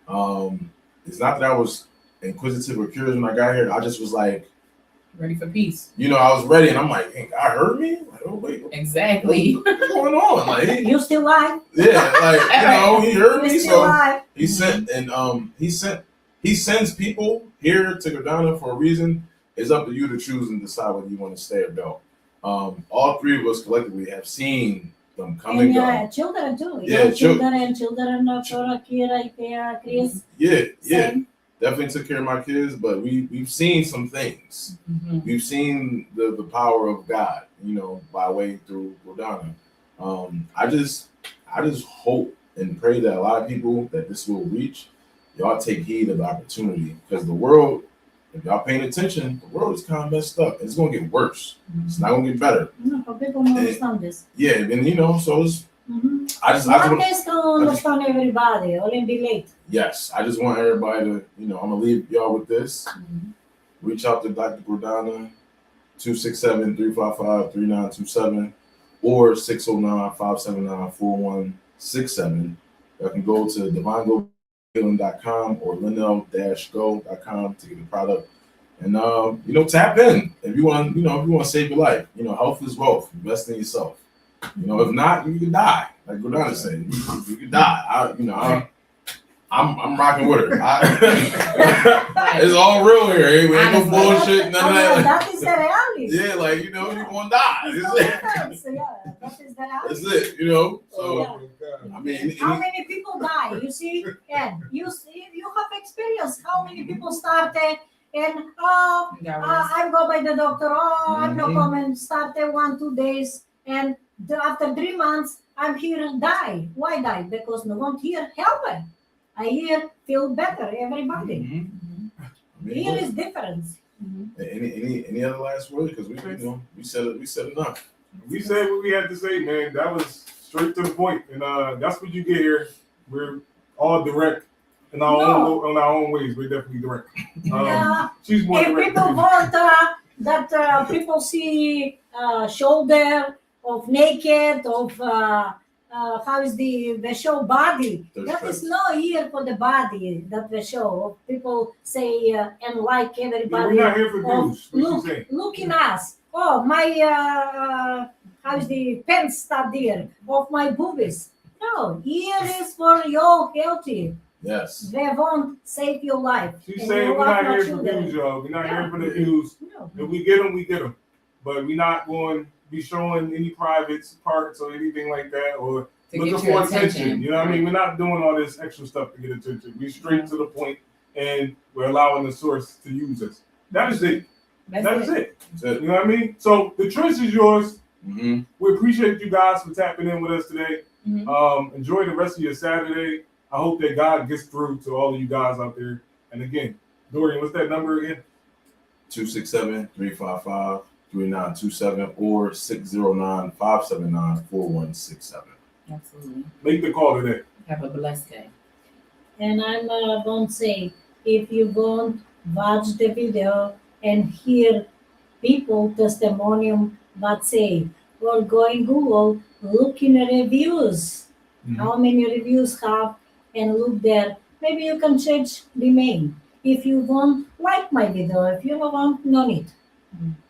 [SPEAKER 2] It's not that I was inquisitive or curious when I got here. I just was like,
[SPEAKER 3] ready for peace.
[SPEAKER 2] You know, I was ready, and I'm like, hey, God heard me? Like, oh, wait.
[SPEAKER 3] Exactly.
[SPEAKER 2] What's going on? Like,
[SPEAKER 4] you still alive?
[SPEAKER 2] Yeah, like, you know, he heard me. So
[SPEAKER 4] alive.
[SPEAKER 2] He sent, and he sends people here to Gordana for a reason. It's up to you to choose and decide whether you want to stay or go. All three of us collectively have seen them come and go.
[SPEAKER 4] Children too.
[SPEAKER 2] Yeah,
[SPEAKER 4] Your children for Akira, Chris.
[SPEAKER 2] Yeah,
[SPEAKER 4] Same.
[SPEAKER 2] definitely took care of my kids, but we've seen some things.
[SPEAKER 3] Mhm.
[SPEAKER 2] We've seen the power of God, by way through Gordana. I just hope and pray that a lot of people that this will reach, y'all take heed of the opportunity, because the world, if y'all paying attention, the world is kind of messed up. It's gonna get worse. It's not gonna get better.
[SPEAKER 4] No, for people don't understand this.
[SPEAKER 2] Yeah, and so it's. I just
[SPEAKER 4] One
[SPEAKER 2] want.
[SPEAKER 4] day can understand everybody, only be late.
[SPEAKER 2] Yes, I just want everybody to, I'm gonna leave y'all with this.
[SPEAKER 3] Mhm.
[SPEAKER 2] Reach out to Dr. Gordana, 267-355-3927 or 609-579-4167. Y'all can go to divinegohealing.com or lenil-go.com to get the product. And tap in if you want, if you want to save your life. Health is wealth. Invest in yourself. If not, you can die. Like Gordana said, you can die. I'm rocking with her. It's all real here. Ain't no bullshit, none of that.
[SPEAKER 4] That is the reality.
[SPEAKER 2] Yeah, you're gonna die.
[SPEAKER 4] It's
[SPEAKER 2] That's
[SPEAKER 4] no
[SPEAKER 2] it.
[SPEAKER 4] difference. Yeah, that is the reality.
[SPEAKER 2] That's it. So I mean,
[SPEAKER 4] How many people die? You see, and you have experience. How many people started and I go by the doctor. I'm not coming. Started 1-2 days, and after 3 months, I'm here die. Why die? Because no one here help me. I here feel better. Everybody. Here is difference.
[SPEAKER 2] Any other last word? Because we said it. We said enough.
[SPEAKER 1] We said what we had to say, man. That was straight to the point, and that's what you get here. We're all direct in our own ways. We're definitely direct. She's more
[SPEAKER 4] If
[SPEAKER 1] direct.
[SPEAKER 4] people want that people see shoulder of naked of how is the show body? That is not here for the body that the show. People say and like everybody.
[SPEAKER 1] We're not here for views. What you saying?
[SPEAKER 4] Look in us. Oh, my how is the pants start there of my boobies? No, here is for your healthy.
[SPEAKER 2] Yes.
[SPEAKER 4] They won't save your life.
[SPEAKER 1] She's
[SPEAKER 4] And
[SPEAKER 1] saying
[SPEAKER 4] you
[SPEAKER 1] we're not
[SPEAKER 4] have
[SPEAKER 1] here
[SPEAKER 4] no
[SPEAKER 1] for
[SPEAKER 4] children.
[SPEAKER 1] views, y'all. We're not here for the views.
[SPEAKER 4] No.
[SPEAKER 1] If we get them, we get them. But we're not going to be showing any private parts or anything like that, or
[SPEAKER 3] To
[SPEAKER 1] looking
[SPEAKER 3] get your
[SPEAKER 1] for attention.
[SPEAKER 3] attention.
[SPEAKER 1] You know what I mean? We're not doing all this extra stuff to get attention. We're straight to the point, and we're allowing the source to use us. That is it. That is it.
[SPEAKER 2] That's it.
[SPEAKER 1] You know what I mean? So the choice is yours.
[SPEAKER 2] Mm-hmm.
[SPEAKER 1] We appreciate you guys for tapping in with us today.
[SPEAKER 3] Mhm.
[SPEAKER 1] Enjoy the rest of your Saturday. I hope that God gets through to all of you guys out there. And again, Dorian, what's that number again?
[SPEAKER 2] 267-355-3927 or 609-579-4167.
[SPEAKER 3] Absolutely.
[SPEAKER 1] Make the call today.
[SPEAKER 3] Have a blessed day.
[SPEAKER 4] And I'm going to say, if you want watch the video and hear people testimonium that say, or go in Google, look in the reviews, how many reviews have, and look there. Maybe you can change the name. If you want, like my video. If you don't want, no need.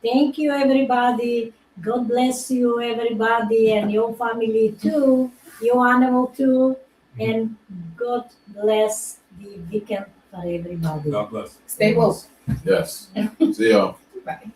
[SPEAKER 4] Thank you, everybody. God bless you, everybody, and your family too, your animal too, and God bless the weekend for everybody.
[SPEAKER 1] God bless.
[SPEAKER 3] Stay woke.
[SPEAKER 2] Yes. See y'all.
[SPEAKER 3] Bye.